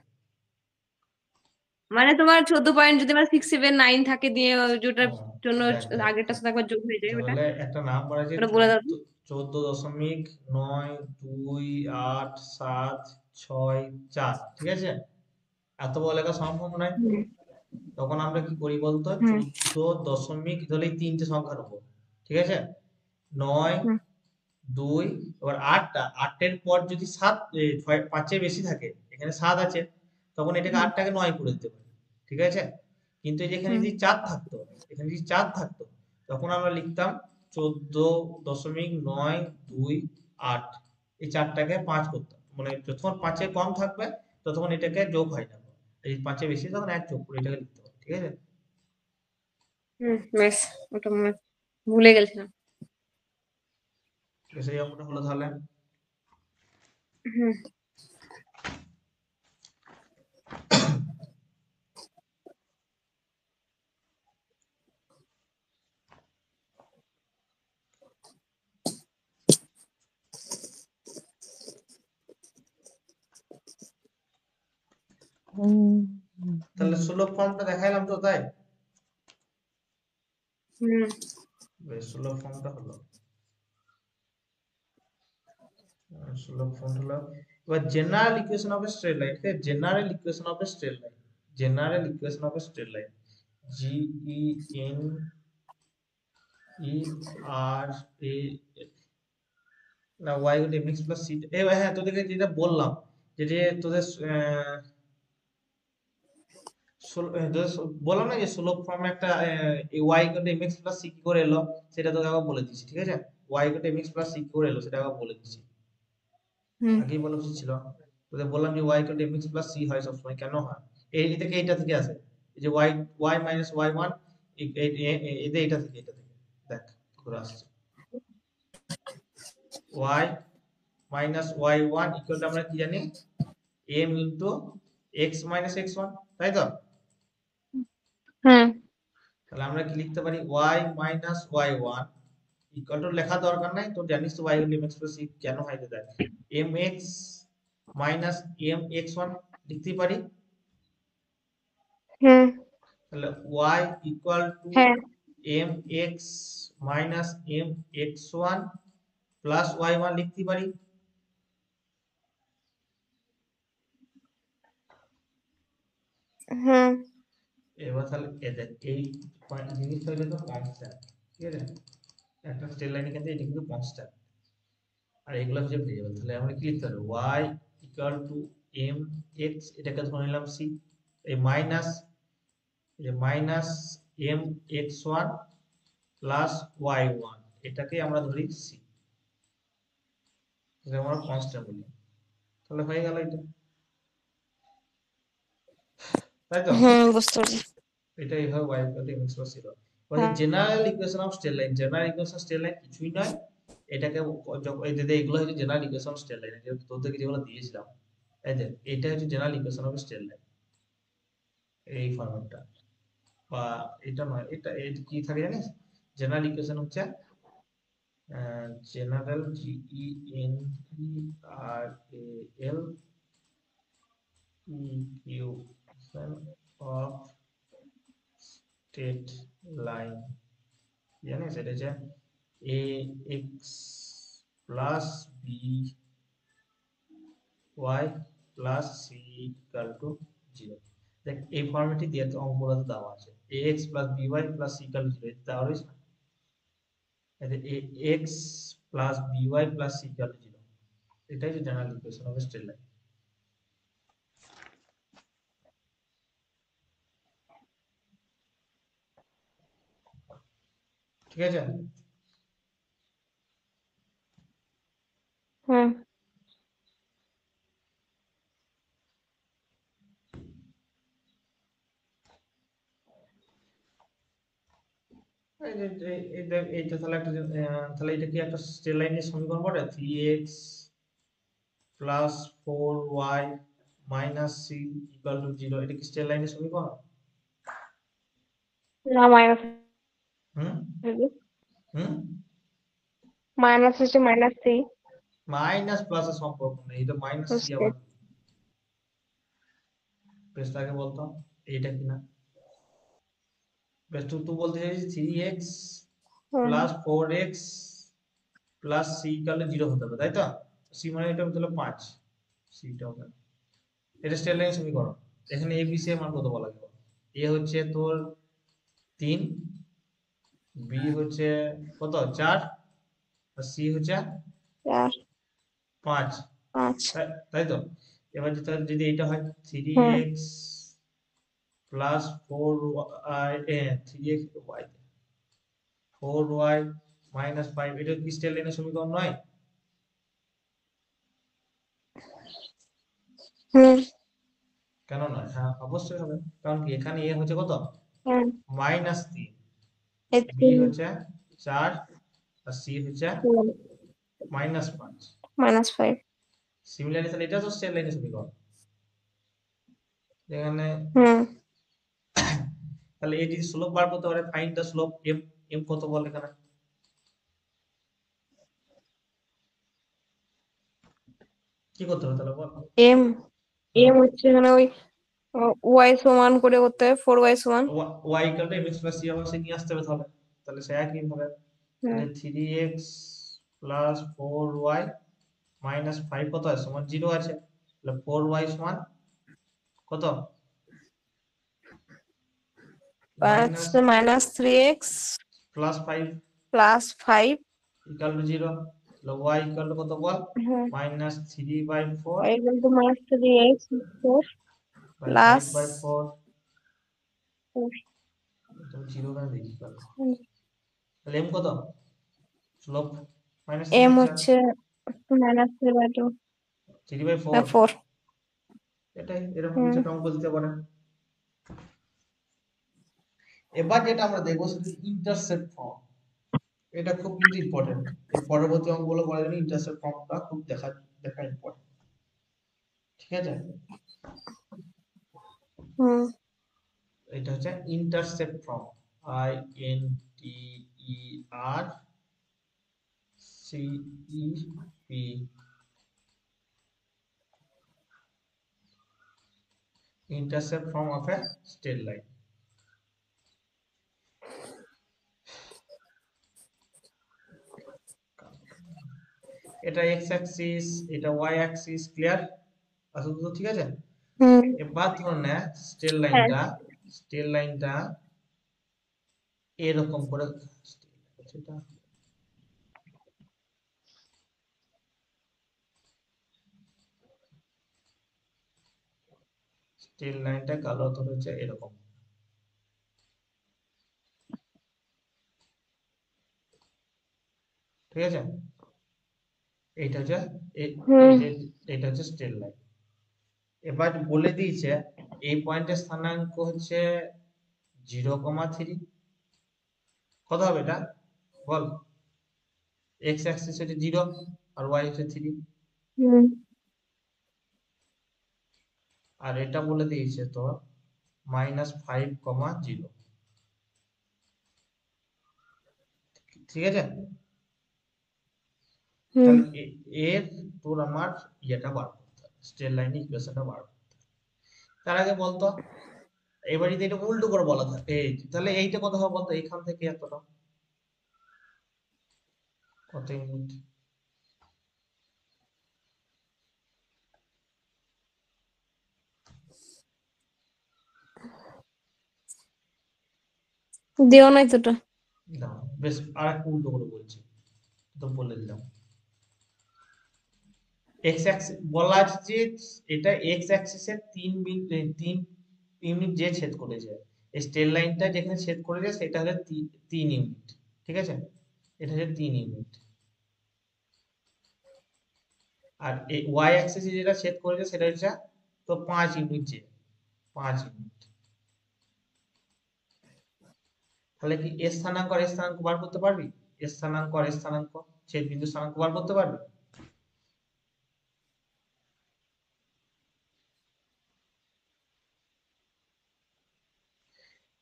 মানে তোমার 14 পয়েন্ট যদি আমার 6, 7, 9 থাকে দিয়ে যেটার ও, জন্য দেখ দেখ আগেরটার দেখ, সাথে একবার যোগ হয়ে যায় ওটা, তাহলে একটা নাম্বার আছে ওটা বলে দাও তো। 14.92874, ঠিক আছে? এত বড় লেখা সম্ভব নয়। হুম, তখন আমরা কি করি বলতো, হুম, 14 দশমিক ধরে এই তিনটে সংখ্যা নেবো, ঠিক আছে? 9, হুম, 2, এবার 8টা, 8এর পর যদি 7, 5-এর বেশি থাকে, এখানে 7 আছে, তখন এটাকে হুম, 8টাকে 9 করে দিতে পারি, ঠিক আছে? কিন্তু এই যে এখানে হুম, যদি 4 থাকতো, এখানে যদি 4 থাকতো, তখন আমরা লিখতাম 14.928। এই 4টাকে 5 করতাম, মানে যতক্ষণ 5-এর কম থাকবে ততক্ষণ এটাকে যোগ হয় না, এই 5-এর বেশি তখন 1 যোগ করে এটাকে লিখতে পারি, ঠিক আছে? বেশ, ওটা মনে ভুলে গেছিলাম। তো সেই অঙ্কটা হলো তাহলে। হুম, তাহলে সুলভ ফর্মটা দেখাইলাম তো, তাই? হুম, বেশ, সুলভ ফর্মটা হলো, সুলভ ফর্ম হলো। এবার general equation of A straight line, ঠিক আছে? General equation of A straight line, general equation of A straight line, GENERA, না y = mx প্লাস c। এবার হ্যাঁ, তোদেরকে যেটা বললাম, যে তোদের বললাম না যে সুলভ ফর্মে একটা y = mx প্লাস c কি করে এলো, সেটা তোকে আবার বলে দিচ্ছি, ঠিক আছে? y = mx প্লাস c কি করে এলো সেটা আবার বলে দিচ্ছি, হুম, আগেই বলা উচিত ছিল। তোদের বললাম যে y = mx প্লাস c হয় সবসময়, কেন হয়? এই থেকে এইটা থেকে আসে, এই যে y মাইনাস y1, এটা এটা থেকে দেখ কি করে আসছে। y minus y1 equal two আমরা কি জানি, m into x minus x1, তাই তো? হুম তাহলে আমরা কি লিখতে পারি y minus y1 equal two, লেখা দরকার নাই, তো জানিস তো y হলে mx প্লাস c কেন হয় দেয়, mx মাইনাস mx1 লিখতে পারি। হুম তাহলে y ইকুয়াল টু হ্যাঁ mx minus mx1 plus y1 লিখতে পারি। হুম এবার তাহলে এই জিনিসটা হলো তো কনস্ট্যান্ট, ঠিক আছে? একটা স্ট্রেট লাইনে কিন্তু এটা কিন্তু কনস্ট্যান্ট, আর এগুলো হচ্ছে ভেরিয়েবল। তাহলে আমরা কি লিখতে পারি y ইকুয়াল টু mx, এটাকে ধরে নিলাম c, এই মাইনাস mx1 প্লাস y1, এটাকে আমরা ধরি c, এটা আমরা কনস্ট্যান্ট বলি। তাহলে হয়ে গেল এটা, তাই তো? হুম বুঝতে পারছি। এটা এইভাবে y equal to mx plus c হয়। হ্যাঁ general equation of straight line, general equation straight line কিছুই নয়, এটাকে এই যে এগুলো হচ্ছে general equation of straight line, তোদেরকে যেগুলো দিয়েছিলাম, এই যে এটা হচ্ছে general equation of straight line, এই ফরম্যাটটা। বা এটা নয়, এটা কি থাকে জানিস, জেনারেল ইকুয়েশন হচ্ছে general GENERAL equation of straight line, জানিস এটা হচ্ছে ax plus by plus c equal to 0। দেখ এই ফর্মেটে দিয়ে তো অঙ্কগুলো দেওয়া আছে, ax plus by plus c equal to 0 এটা দেওয়া রয়েছে না, এতে ax plus by plus c equal to 0, এটাই যে general equation of straight line. ঠিক আছে? হুম এই যে এইটা তাহলে একটা তাহলে এটা কি একটা স্ট্রেট লাইনের সমীকরণ বটে, 3x plus 4y minus c equal to 0, এটা কি স্ট্রেট লাইনের সমীকরণ? না মাইনাস হুম হুম মাইনাস হচ্ছে মাইনাস সি মাইনাস প্লাসের সম্পর্ক নেই, এটা মাইনাস সি আবার পেজটাকে বলতাম এইটা কিনা, বেশ তুই বলতে চাইছিস 3x plus 4x plus c equal to 0 হতে হবে, তাই তো? c মানে এটা হতে হলো 5, সিটা হবে, এটা স্ট্রেট লাইন সমীকরণ। এখানে a b c এর মান কত বলা গেল, a হচ্ছে তোর 3, b হচ্ছে কত 4, আর c হচ্ছে 4 5, 5 তাই তো? এবার যদি এটা হয় 3x plus 4y 3x y 4y minus 5, এটা কি স্ট্রেট লাইনের সমীকরণ নয়? হুম কেন নয়? হ্যাঁ অবশ্যই হবে, কারণ কি এখানে a হচ্ছে কত হুম মাইনাস 3, b হচ্ছে 4, আর c হচ্ছে মাইনাস 5। মাইনাস 5 সিমিলারলি তাহলে এটা তো স্ট্রেট লাইনের সমীকরণ এখানে। হুম তাহলে এই যদি স্লোপ বার করতে পারে, ফাইন্ড দ্য স্লোপ, m কত বল এখানে, কি করতে হবে তাহলে বল? এম এম হচ্ছে এখানে ওই ওয়াই সমান করে করতে হবে 4y সমান y equal to mx plus c আবার সে নিয়ে আসতে হবে, তাহলে তাহলে সে একই হবে, হুম তাহলে 3x প্লাস 4y মাইনাস 5 কত আছে সমান 0 আছে, তাহলে 4y সমান কত minus minus 3x plus 5 plus 5 equal to 0, তাহলে y ইকুয়াল টু কত বল হ্যাঁ minus 3/4 y equal to minus 3x 4 by plus 5/4, 4 তুমি 0 কেন দেখি তাহলে তাহলে m কত স্লোপ মাইনাস m 3 হচ্ছে minus 3/2 3/4, 4 এটাই এরকম কিছু একটা অঙ্ক দিতে পারে। এবার যেটা আমরা দেখবো সেটা ইন্টারসেপ্ট ফর্ম, এটা খুব কিন্তু ইম্পর্টেন্ট, এই পরবর্তী অঙ্কগুলো করার জন্য ইন্টারসেপ্ট ফর্মটা খুব দেখা ইম্পর্টেন্ট, ঠিক আছে? হুম এটা হচ্ছে intercept form, I N T E R C E P, intercept form of a straight line. এটা x axis, এটা y axis, ক্লিয়ার আছে তো? ঠিক আছে, হুম এবার ধরুন না হ্যাঁ স্ট্রেট লাইনটা এরকম করে, সেটা স্ট্রেট লাইনটা কালো হচ্ছে এরকম, ঠিক আছে? এইটা হচ্ছে হুম এটা হচ্ছে স্ট্রেট লাইন। এবার বলে দিয়েছে এই পয়েন্টের স্থানাঙ্ক হচ্ছে 0,3। কত হবে এটা বল? x অ্যাক্সিস হচ্ছে 0 আর y হচ্ছে 3, হুম আর এটা বলে দিয়েছে তো -5,0। ঠিক আছে, হুম তাহলে এর তোর আমার ইয়েটা বার করতে হবে, স্ট্রেট লাইনের ইকুয়েশনটা বার করতে হবে। তার আগে বলতো, এবার যদি এটা উল্টো করে বলা থাকে তাহলে এইটা কত হবে বলতো? এইখান থেকে এতটা কত ইউনিট? দেওয়া নাই তোটা। না, বেশ আর একটু উল্টো করে বলছি, তো বলে দিলাম। এক্স অ্যাক্সিস বলা আছে যে এটা এক্স অ্যাক্সিসের 3 ইউনিট যে ছেদ করেছে, এই স্ট্রেট লাইনটা যেখানে ছেদ করেছে সেটা হলো 3 ইউনিট, ঠিক আছে? এটা হচ্ছে 3 ইউনিট। আর এই ওয়াই অ্যাক্সিসে যেটা ছেদ করেছে সেটা হচ্ছে তো 5 ইউনিট, যে 5 ইউনিট। তাহলে কি এস স্থানাঙ্ক আর এস স্থানাঙ্ক বার করতে পারবি? এস স্থানাঙ্ক আর এস স্থানাঙ্ক, ছেদ বিন্দু স্থানাঙ্ক বার করতে পারবি?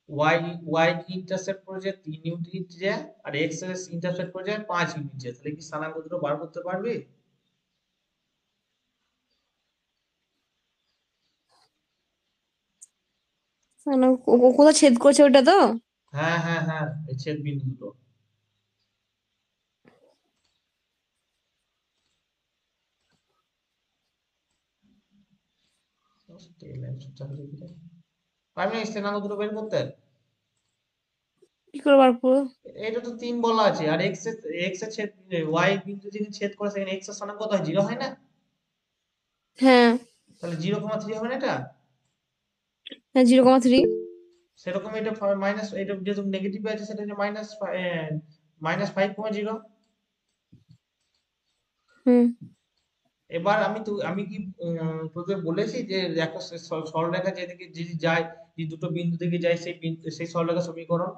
ওয়াই ওয়াই কি ইন্টারসেপ্ট করেছে 3 ইউনিট যে, আর এক্স এস ইন্টারসেপ্ট করেছে 5 ইউনিট যে, তাহলে কি স্থানাঙ্ক দুটো বার করতে পারবি? কোথায় ছেদ করছে ওটা তো? হ্যাঁ হ্যাঁ হ্যাঁ, এই ছেদ বিন্দু দুটো। পারবি না স্থানাঙ্ক দুটো বের করতে? কি করে বার করবো? এটা তো 3 বলা আছে, আর এক্স এর ছেদ ওয়াই বিন্দু যেখানে ছেদ করে সেখানে এক্স এর স্থানাঙ্ক কত হয়? 0 হয় না? হ্যাঁ তাহলে 0,3 হবে না এটা? হ্যাঁ 0,3। সেরকম এটা মাইনাস, এটা যেহেতু নেগেটিভ আছে সেটা হচ্ছে -5,0। হুম এবার আমি কি তোদের বলেছি যে একটা সরলরেখা যেদিকে যদি যায়, যে দুটো বিন্দু থেকে যায় সেই বিন্দু সেই সরলরেখা সমীকরণ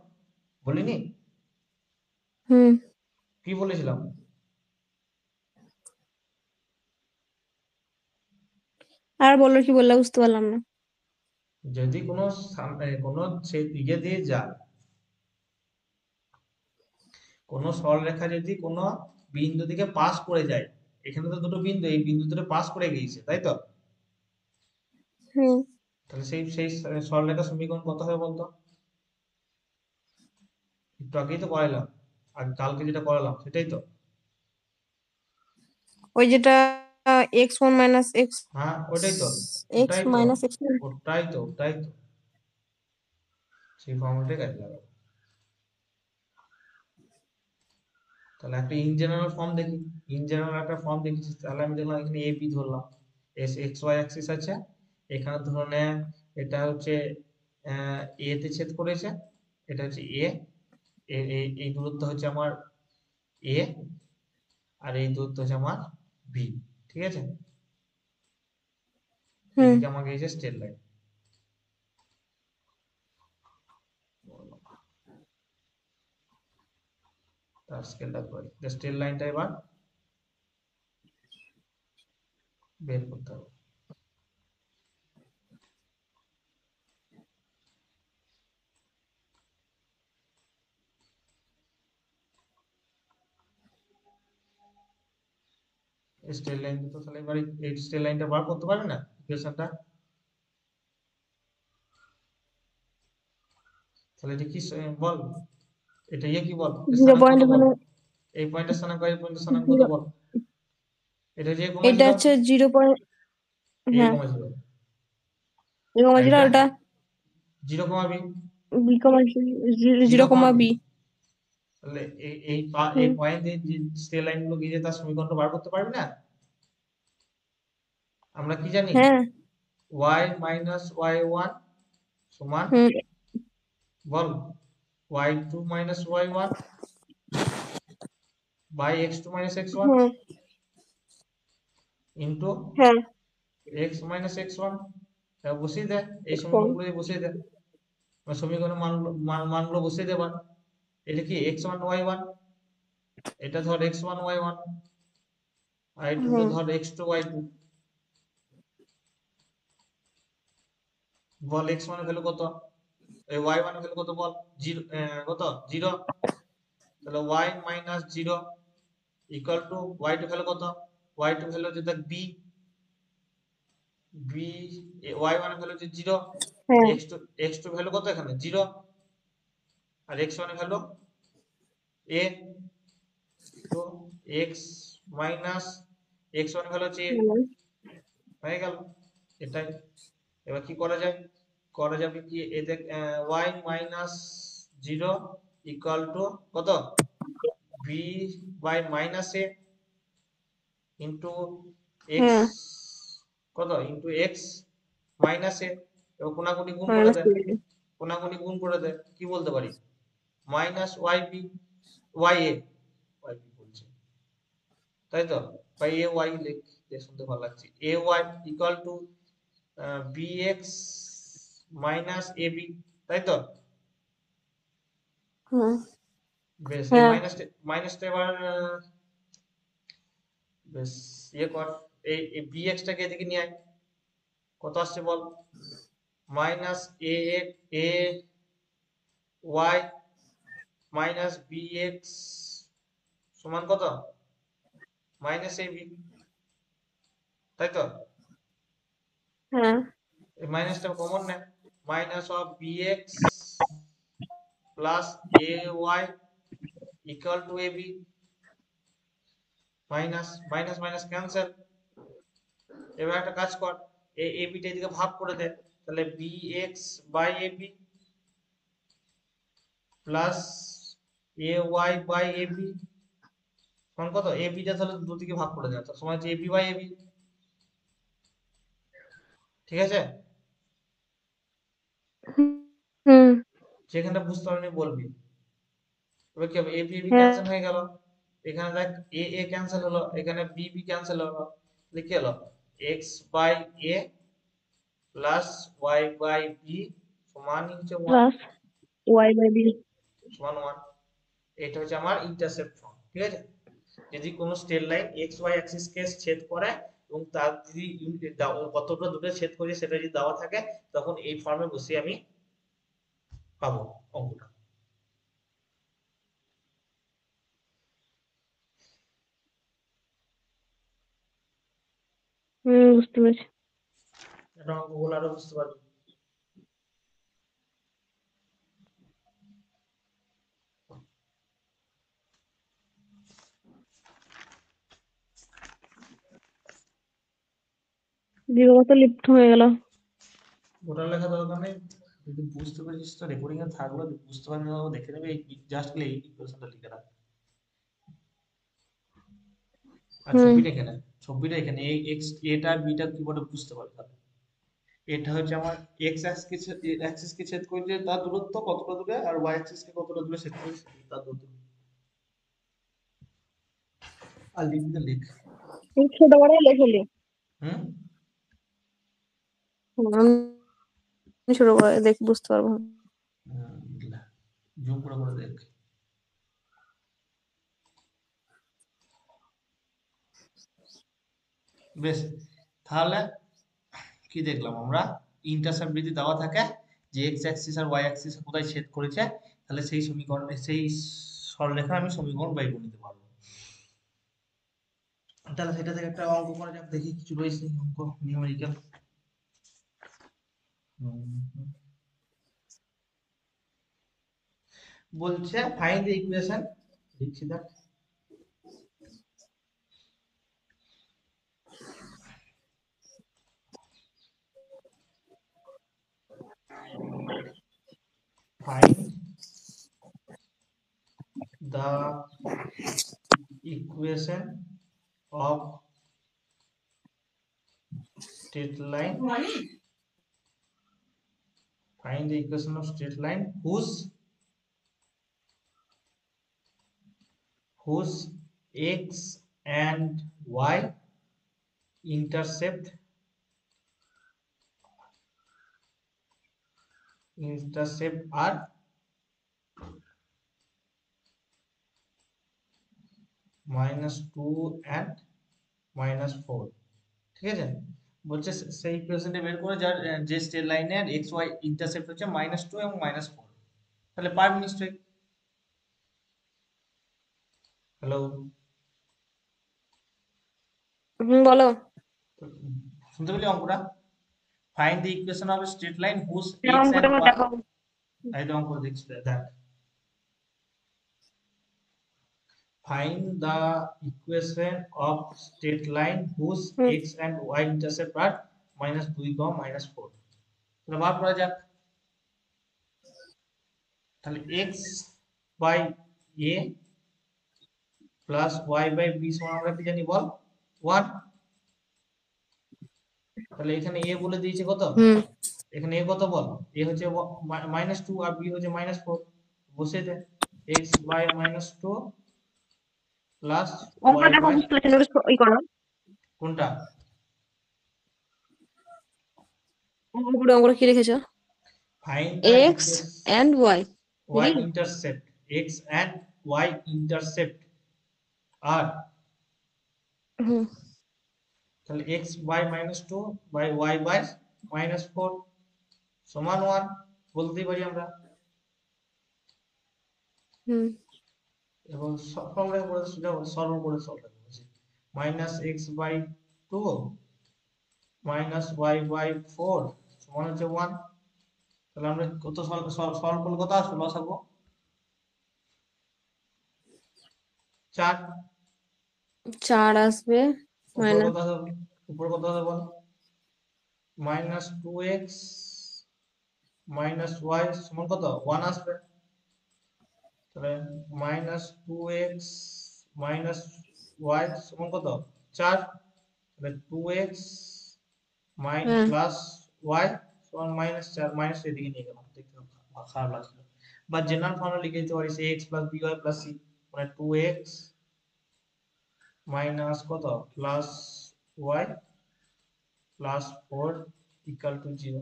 বলিনি? হুম কি বলেছিলাম? আর বলো, কি বললা বুঝতে পারলাম না। যদি কোনো কোনো সে দিকে দিয়ে যায়, কোনো সরলরেখা যদি কোনো বিন্দু দিকে পাস করে যায়, এখানে তো দুটো বিন্দু, এই বিন্দু দুটো পাস করে গিয়েছে, তাই তো? হুম তাহলে সেই সেই সরলরেখা সমীকরণ কত হবে বলতো? একটু আগেই তো করাইলাম, আর কালকে যেটা করালাম সেটাই তো। ওই যেটা x1 মাইনাস এক্স হ্যাঁ ওটাই তো, এক্স ওটাই তো, মাইনাস এক্স। ওটাই তো সেই ফর্মুলাটাই কাজে লাগাবো। তাহলে একটা ইন জেনারেল ফর্ম দেখি, ইন জেনারেল একটা ফর্ম দেখেছি। তাহলে আমি দেখলাম এখানে এ বি ধরলাম, এস এক্স ওয়াই অ্যাক্সিস আছে, এখানে ধরনে এটা হচ্ছে এ তে ছেদ করেছে, এটা হচ্ছে এ, এই দূরত্ব হচ্ছে আমার এ, আর এই দূরত্ব হচ্ছে আমার বি, ঠিক আছে? হুম এদিকে আমাকে এই যে স্ট্রেট লাইন, তার স্কেলটা করি, স্ট্রেট লাইনটা এবার বের করতে হবে। স্ট্রেট লাইন তো তাহলে এবার এই স্ট্রেট লাইনটা বার করতে পারবে না ইকুয়েশনটা? তাহলে এটা কি বল, এটা কি বল, এর 0 স্থানাঙ্ক পয়েন্ট কত বল, মানে এই পয়েন্টের স্থানাঙ্ক এই পয়েন্টের স্থানাঙ্ক কত 0 বল? এটা যে কমা এটা জিরো, হচ্ছে 0 পয়েন্ট, এ হ্যাঁ কমা জিরো, 0, আর এটা ওটা zero comma B, B, 0, zero comma B. B. তাহলে এই এই হুম, পয়েন্টে যে স্ট্রেট লাইনগুলো গিয়ে তার সমীকরণটা বার করতে পারবি না? আমরা কি জানি, হ্যাঁ, y মাইনাস y1 সমান হুম, বল y2 minus y1 by x2 minus x1 হুম, ইন্টু হ্যাঁ, x মাইনাস x1। বসিয়ে দে, এই কম, সমীকরণগুলো বসিয়ে দে, সমীকরণের মানগুলো বসিয়ে দেবার। এটা কি x1 y1, এটা ধর x1 y1, আর এটা হুম, ধর x2 y2। বল x1 এর ভ্যালু কত, এই y1 এর ভ্যালু কত বল, 0, কত 0। তাহলে y minus 0 equal two y2 value কত, y2 ভ্যালু হচ্ছে দেখ b, b y1 এর ভ্যালু হচ্ছে 0, হ্যাঁ x2 ভ্যালু কত এখানে 0, আর x1 এর ভ্যালু a, তো x মাইনাস x1 এর ভ্যালু হচ্ছে a, হুম, হয়ে গেল এটাই। এবার কি করা যায়, করা যাবে কি এতে y মাইনাস 0 ইকুয়াল টু কত, b by minus a into x, হ্যাঁ, কত ইন্টু x মাইনাস a। এবার কোনাকুনি গুণ করে মাইনাস দেয়, কোনাকুনি গুণ করে দেয়, কি বলতে পারি, মাইনাস yb ya, yb বলছে তাই তো, বাই a y লিখ, যে শুনতে ভালো লাগছে, a y equal to bx minus ab, তাই তো। হুম, বেশ এই হ্যাঁ, মাইনাসটা এবার বেশ ইয়ে কর, এই bx টাকে এদিকে নিয়ে আয়, কত আসছে বল, minus a y minus bx সমান কত, মাইনাস ab, তাই তো। হ্যাঁ, এই মাইনাসটা কমন নেয়, minus of bx plus ay equal to ab, minus minus minus cancel. এবার একটা কাজ কর, এই ab টা এদিকে ভাগ করে দে, তাহলে bx by ab plus ay by ab সমান কত, ab টা তাহলে দুদিকে ভাগ করে দেয়, তার সমান হচ্ছে ab বাই ab, ঠিক আছে। হুম, যেখানটা বুঝতে পারবি বলবি। এবার কি হবে, ab ab হ্যাঁ, ক্যান্সেল হয়ে গেল, এখানে দেখ a ক্যান্সেল হলো, এখানে b ক্যান্সেল হলো, তাহলে কি হলো, x by a plus y by b সমান হচ্ছে 1, প্লাস ওয়াই বাই বি। সমান 1। এটা হচ্ছে আমার ইন্টারসেপ্ট ফর্ম, ঠিক আছে। যদি কোনো straight line X Y axis কে ছেদ করে এবং তার যদি ইউনিট কতটা দূরে ছেদ করে সেটা যদি দেওয়া থাকে, তখন এই ফর্মে বসে আমি পাবো অঙ্কটা। হুম, বুঝতে পেরেছি। এটা অঙ্কগুলো আরো বুঝতে পারবি। দীর্ঘত লিপ্ত হয়ে গেল। ওটা লেখা দরকার নেই, যদি বুঝতে পারছিস তো রেকর্ডিং এ থাকলো, যদি বুঝতে পারিস না দেখে নেবে, এই জাস্ট এই ইকুয়েশনটা লিখে রাখ। আর হুম, ছবিটা এখানে, ছবিটা এখানে, এই এক্স এটা আর বিটা কি বলে বুঝতে পারবে। এটা হচ্ছে আমার এক্স অ্যাক্সিস কে ছেদ করছে তার দূরত্ব কতটা দূরে, আর ওয়াই অ্যাক্সিস কে কতটা দূরে ছেদ করছে তার দূরত্ব। আর লিখতে লিখ। এই ছোট বড় লেখলি। হুম, আমি ছোট বড় দেখ বুঝতে পারবো। জুম করে দেখ। বেশ, তাহলে কি দেখলাম আমরা, ইন্টারসেপ্ট যদি দেওয়া থাকে যে এক্স অ্যাক্সিস আর ওয়াই অ্যাক্সিস কোথায় ছেদ করেছে, তাহলে সেই সমীকরণে সেই সরলরেখা আমি সমীকরণ বাই করে নিতে পারবো। তাহলে সেটা থেকে একটা অঙ্ক করা যাক, দেখি কিছু রয়েছে অঙ্ক নিউমেরিক্যাল। বলছে ফাইন্ড দ্য ইকুয়েশন, লিখছি দেখ। Find the equation of straight line. Find the equation of straight line whose x and y intercept are -2 and -4। ঠিক আছে, বলছে সেই ইকুয়েশনটা বের করে যার যে স্ট্রেট লাইনের এক্স ওয়াই ইন্টারসেপ্ট হচ্ছে -2 এবং -4। তাহলে পারবি নিশ্চয়ই। হ্যালো, বলো। শুনতে পেলি অঙ্কটা? Find the equation of straight line whose হ্যাঁ, এক্স অঙ্কটা এন্ড আমার ওয়াই। দেখাও। এই তো অঙ্ক দেখছি, দেখ। Find the equation of straight line whose hmm x and y intercept are -2, -4। তাহলে বার করা যাক। তাহলে x by a plus y by b সমান আমরা কি জানি বল? 1। তাহলে এখানে a বলে দিয়েছে কত? হুম এখানে a কত বল? a হচ্ছে -2 আর b হচ্ছে -4। বসিয়ে দে। x বাই -2 প্লাস অঙ্কটা y দেখো, বাই বুঝতে পারছি না, একটু ই করো। কোনটা? উপরে অঙ্কটা কি রেখেছো? Find the X and Y, y নাকি? intercept, x and y intercept are, হুম তাহলে x বাই -2 বাই y বাই -4 সমান 1 বলতেই পারি আমরা। হুম এবং সরলরেখা করে সোজা সরল করে সলভ করছি। -x বাই 2 -y বাই 4 সমান হচ্ছে 1। তাহলে আমরা কত সলভ করলে কত আসবে লসাগু? 4। 4 আসবে। উপরে মাইনাস কত হবে? উপরে কত হবে বল? -2x -y সমান কত? 1 আসবে। তাহলে -2x -y সমান কত? 4। তাহলে 2x হ্যাঁ প্লাস y সমান -4। মাইনাস এদিকে নিয়ে গেলাম, দেখতে খারাপ লাগছিল। বা জেনারেল ফর্মে লিখে দিতে পারি ax by c, মানে 2x মাইনাস কত plus y plus 4 equal to 0।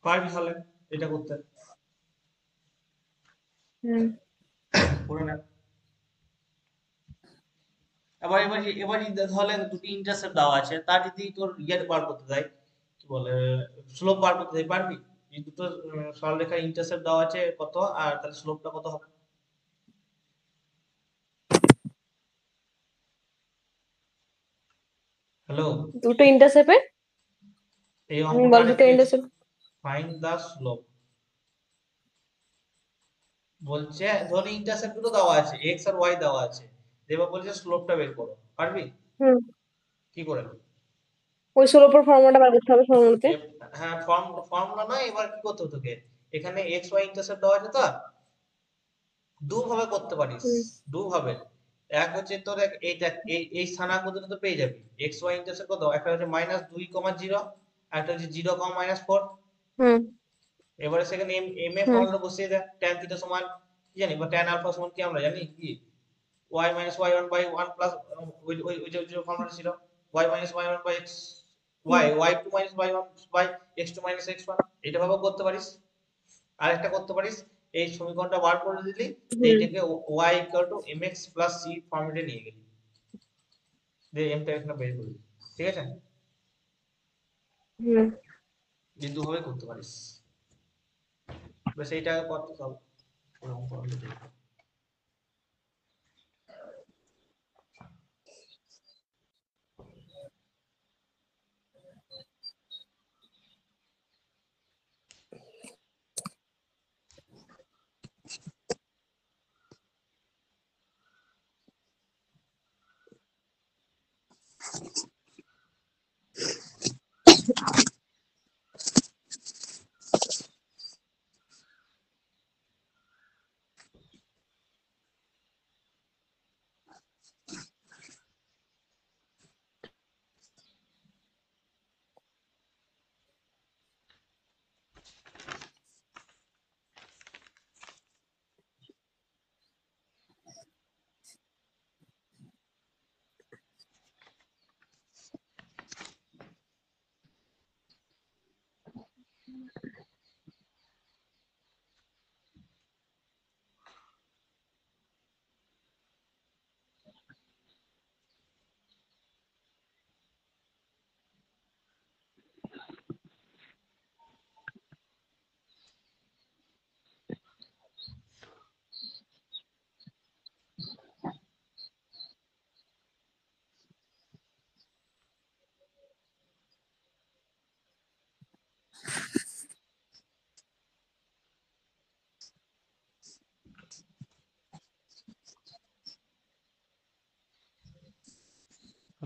পারবি তাহলে এটা করতে? হুম করে না। এবার যদি তাহলে দুটি ইন্টারসেপ্ট দেওয়া আছে, তার যদি তোর ইয়ে বার করতে দেয়, কি বলে, স্লোপ বার করতে দেয়, পারবি? এই দুটো সরলরেখার ইন্টারসেপ্ট দেওয়া আছে কত, আর তাহলে স্লোপটা কত হবে? হ্যালো, দুটো ইন্টারসেপে। এই অঙ্কটা বল, দুটো আরেকটু ইন্টারসেপ। ফাইন্ড দা স্লোপ। বলছে ধরি ইন্টারসেপ্ট দুটো দেওয়া আছে, এক্স আর ওয়াই দেওয়া আছে, এবার বলছে স্লোপটা বের করো, পারবি? হুম কি করে? ওই 16 পর ফর্মুলাটা বার করতে হবে, ফর্মুলাতে। হ্যাঁ, ফর্মুলা নয়, এবার কি করতে হবে তোকে? এখানে এক্স ওয়াই ইন্টারসেপ্ট দেওয়া আছে তো, দুভাবে করতে পারিস, হুম দুভাবে। এক হচ্ছে তোর এই দেখ, এই স্থানাঙ্ক দুটো তো পেয়ে যাবি, এক্স ওয়াই ইন্টারসেপ্ট কত, একটা হচ্ছে -2, 0, একটা হচ্ছে 0, -4। হুম এবারে সেখানে এম এ হুম ফর্মুলা বসিয়ে দে। tan থিটা সমান কি জানি, বা tan আলফা সমান কি আমরা জানি কি? y y1 বাই 1 প্লাস ওই যে ফর্মুলা ছিল, y y1 বাই x, হুম y2 y1 by x2 x1। এটা ভাবে করতে পারিস। আর একটা করতে পারিস, এই সমীকরণটা বার করে দিলি, হুম এইটাকে y mx c ফর্মেটে নিয়ে গেলি, দিয়ে এমটা এখানে বের করলি। ঠিক আছে, হুম এই দুভাবে করতে পারিস। বেশ, এইটা করতে হবে। এরকম করলে দেখবি।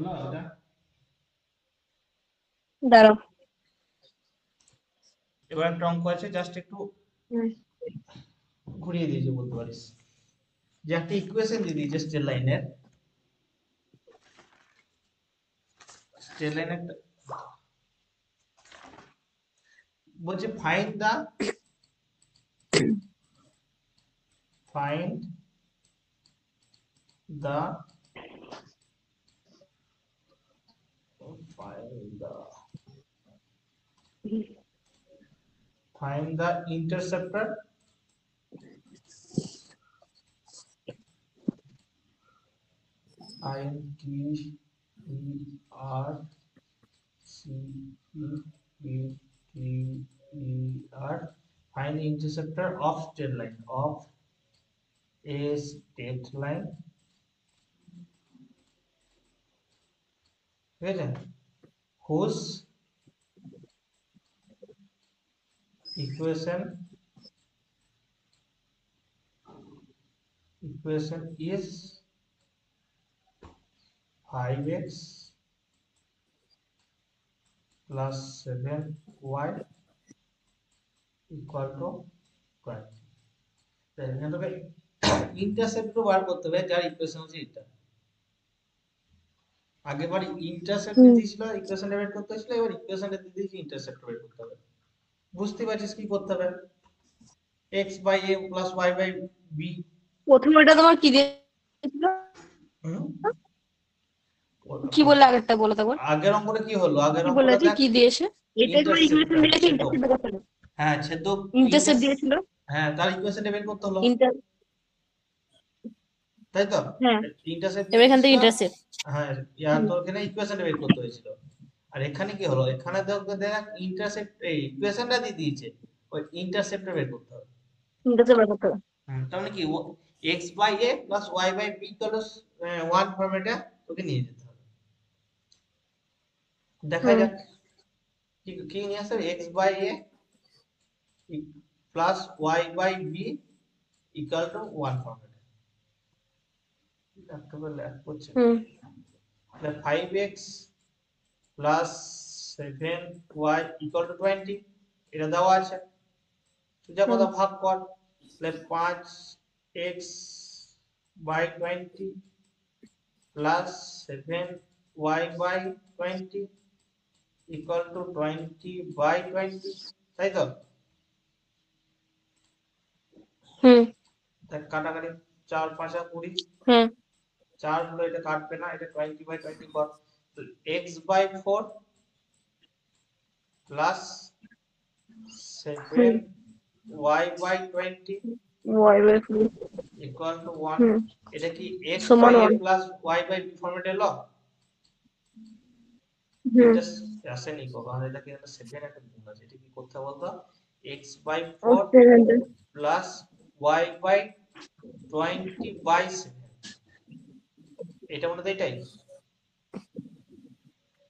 হলো এটা? দাঁড়াও। এবার একটা অঙ্ক আছে, জাস্ট একটু ঘুরিয়ে দিয়েছি বলতে পারিস, যে একটা ইকুয়েশন দিয়ে দিয়েছে স্ট্রেট লাইনের, বলছে find the find the interceptor interceptor find the interceptor of straight line of a straight line, ঠিক আছে, whose equation is 5x plus 7y equal to 20। এখানে তোকে ইন্টারসেপ্ট বার করতে হবে, যার ইকুয়েশন হচ্ছে এটা। আগেবার ইন্টারসেপ্ট দিয়েছিল, ইকুয়েশনটা বের করতে হয়েছিল, এবার ইকুয়েশনটা দিয়ে দিয়েছি, ইন্টারসেপ্ট বের করতে হবে। বুঝতে পারছিস কি করতে হবে? x by a plus y by b। প্রথম ওটা তোমার কি দিয়েছিল? কি বললে আগেরটা বলো তো একবার। আগের অঙ্কটা কি হলো? আগের কি অঙ্কটা বলেছে দেখ, কি দিয়েছে? এটা তোমার ইকুয়েশন দিয়েছে, ছেদক। ইন্টারসেপ্ট করতে হবে। হ্যাঁ ছেদক, ইন্টারসেপ্ট দিয়েছিল। হ্যাঁ তার ইকুয়েশনটা বের করতে হলো, ইন্টার তাই তো? হ্যাঁ, ইন্টারসেপ্ট এবার এখান থেকে ইন্টারসেপ্ট। হ্যাঁ, তো এখানে ইকুয়েশনটা বের করতে হয়েছিল। আর এখানে কি হলো? এখানে দেখ ইন্টারসেপ্ট, এই ইকুয়েশনটা দিয়ে দিয়েছে, ওই ইন্টারসেপ্টটা বের করতে হবে। ইন্টারসেপ্ট বের করতে হবে। তার মানে কি x by a plus y by b equal 1 ফরম্যাটে তোকে নিয়ে যেতে হবে। দেখা যাক কি কি নিয়ে আসবে। x by a plus y by b equal to 1 ফরম্যাটে একটা করে ল্যাপ করছে, তাহলে 5x plus 7y equal to 20 এটা দেওয়া আছে, সোজা কথা ভাগ কর, তাহলে 5x by 20 plus 7y by 20 equal to 20 by 20, তাই তো? তাই কাটাকাটি 4 5 20, 4 হলো, এটা কাটবে না, এটা 20 by 20 কর, তো x by 4 plus 7y by 20 y by 4 equal to 1। এটা কি x সমান by a 1। plus y by b format এলো? এটা আসেনি কো, কারণ এটা কি একটা 7 একটা গুণ আছে, এটা কি করতে হবে বলতো? x by 4 plus y by 20 by 7, এটা মনে হয় এটাই,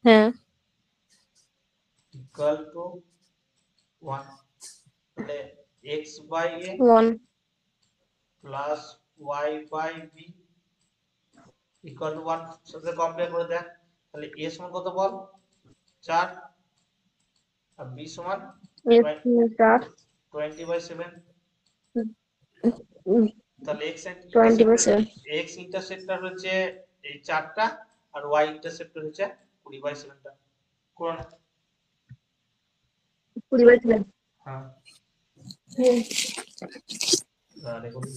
হ্যাঁ, equal to 1। তাহলে x by a 1 plus y by b equal to 1, সাথে কম্পেয়ার করে দেখ, তাহলে a সমান কত বল? 4, আর b সমান 20 by 7, তাহলে x ইন্টারসেপ্টর হচ্ছে এই 4টা, আর y ইন্টারসেপ্টর হচ্ছে 20 by 7টা। কোন 20 by 7। হ্যাঁ, রেকর্ডিং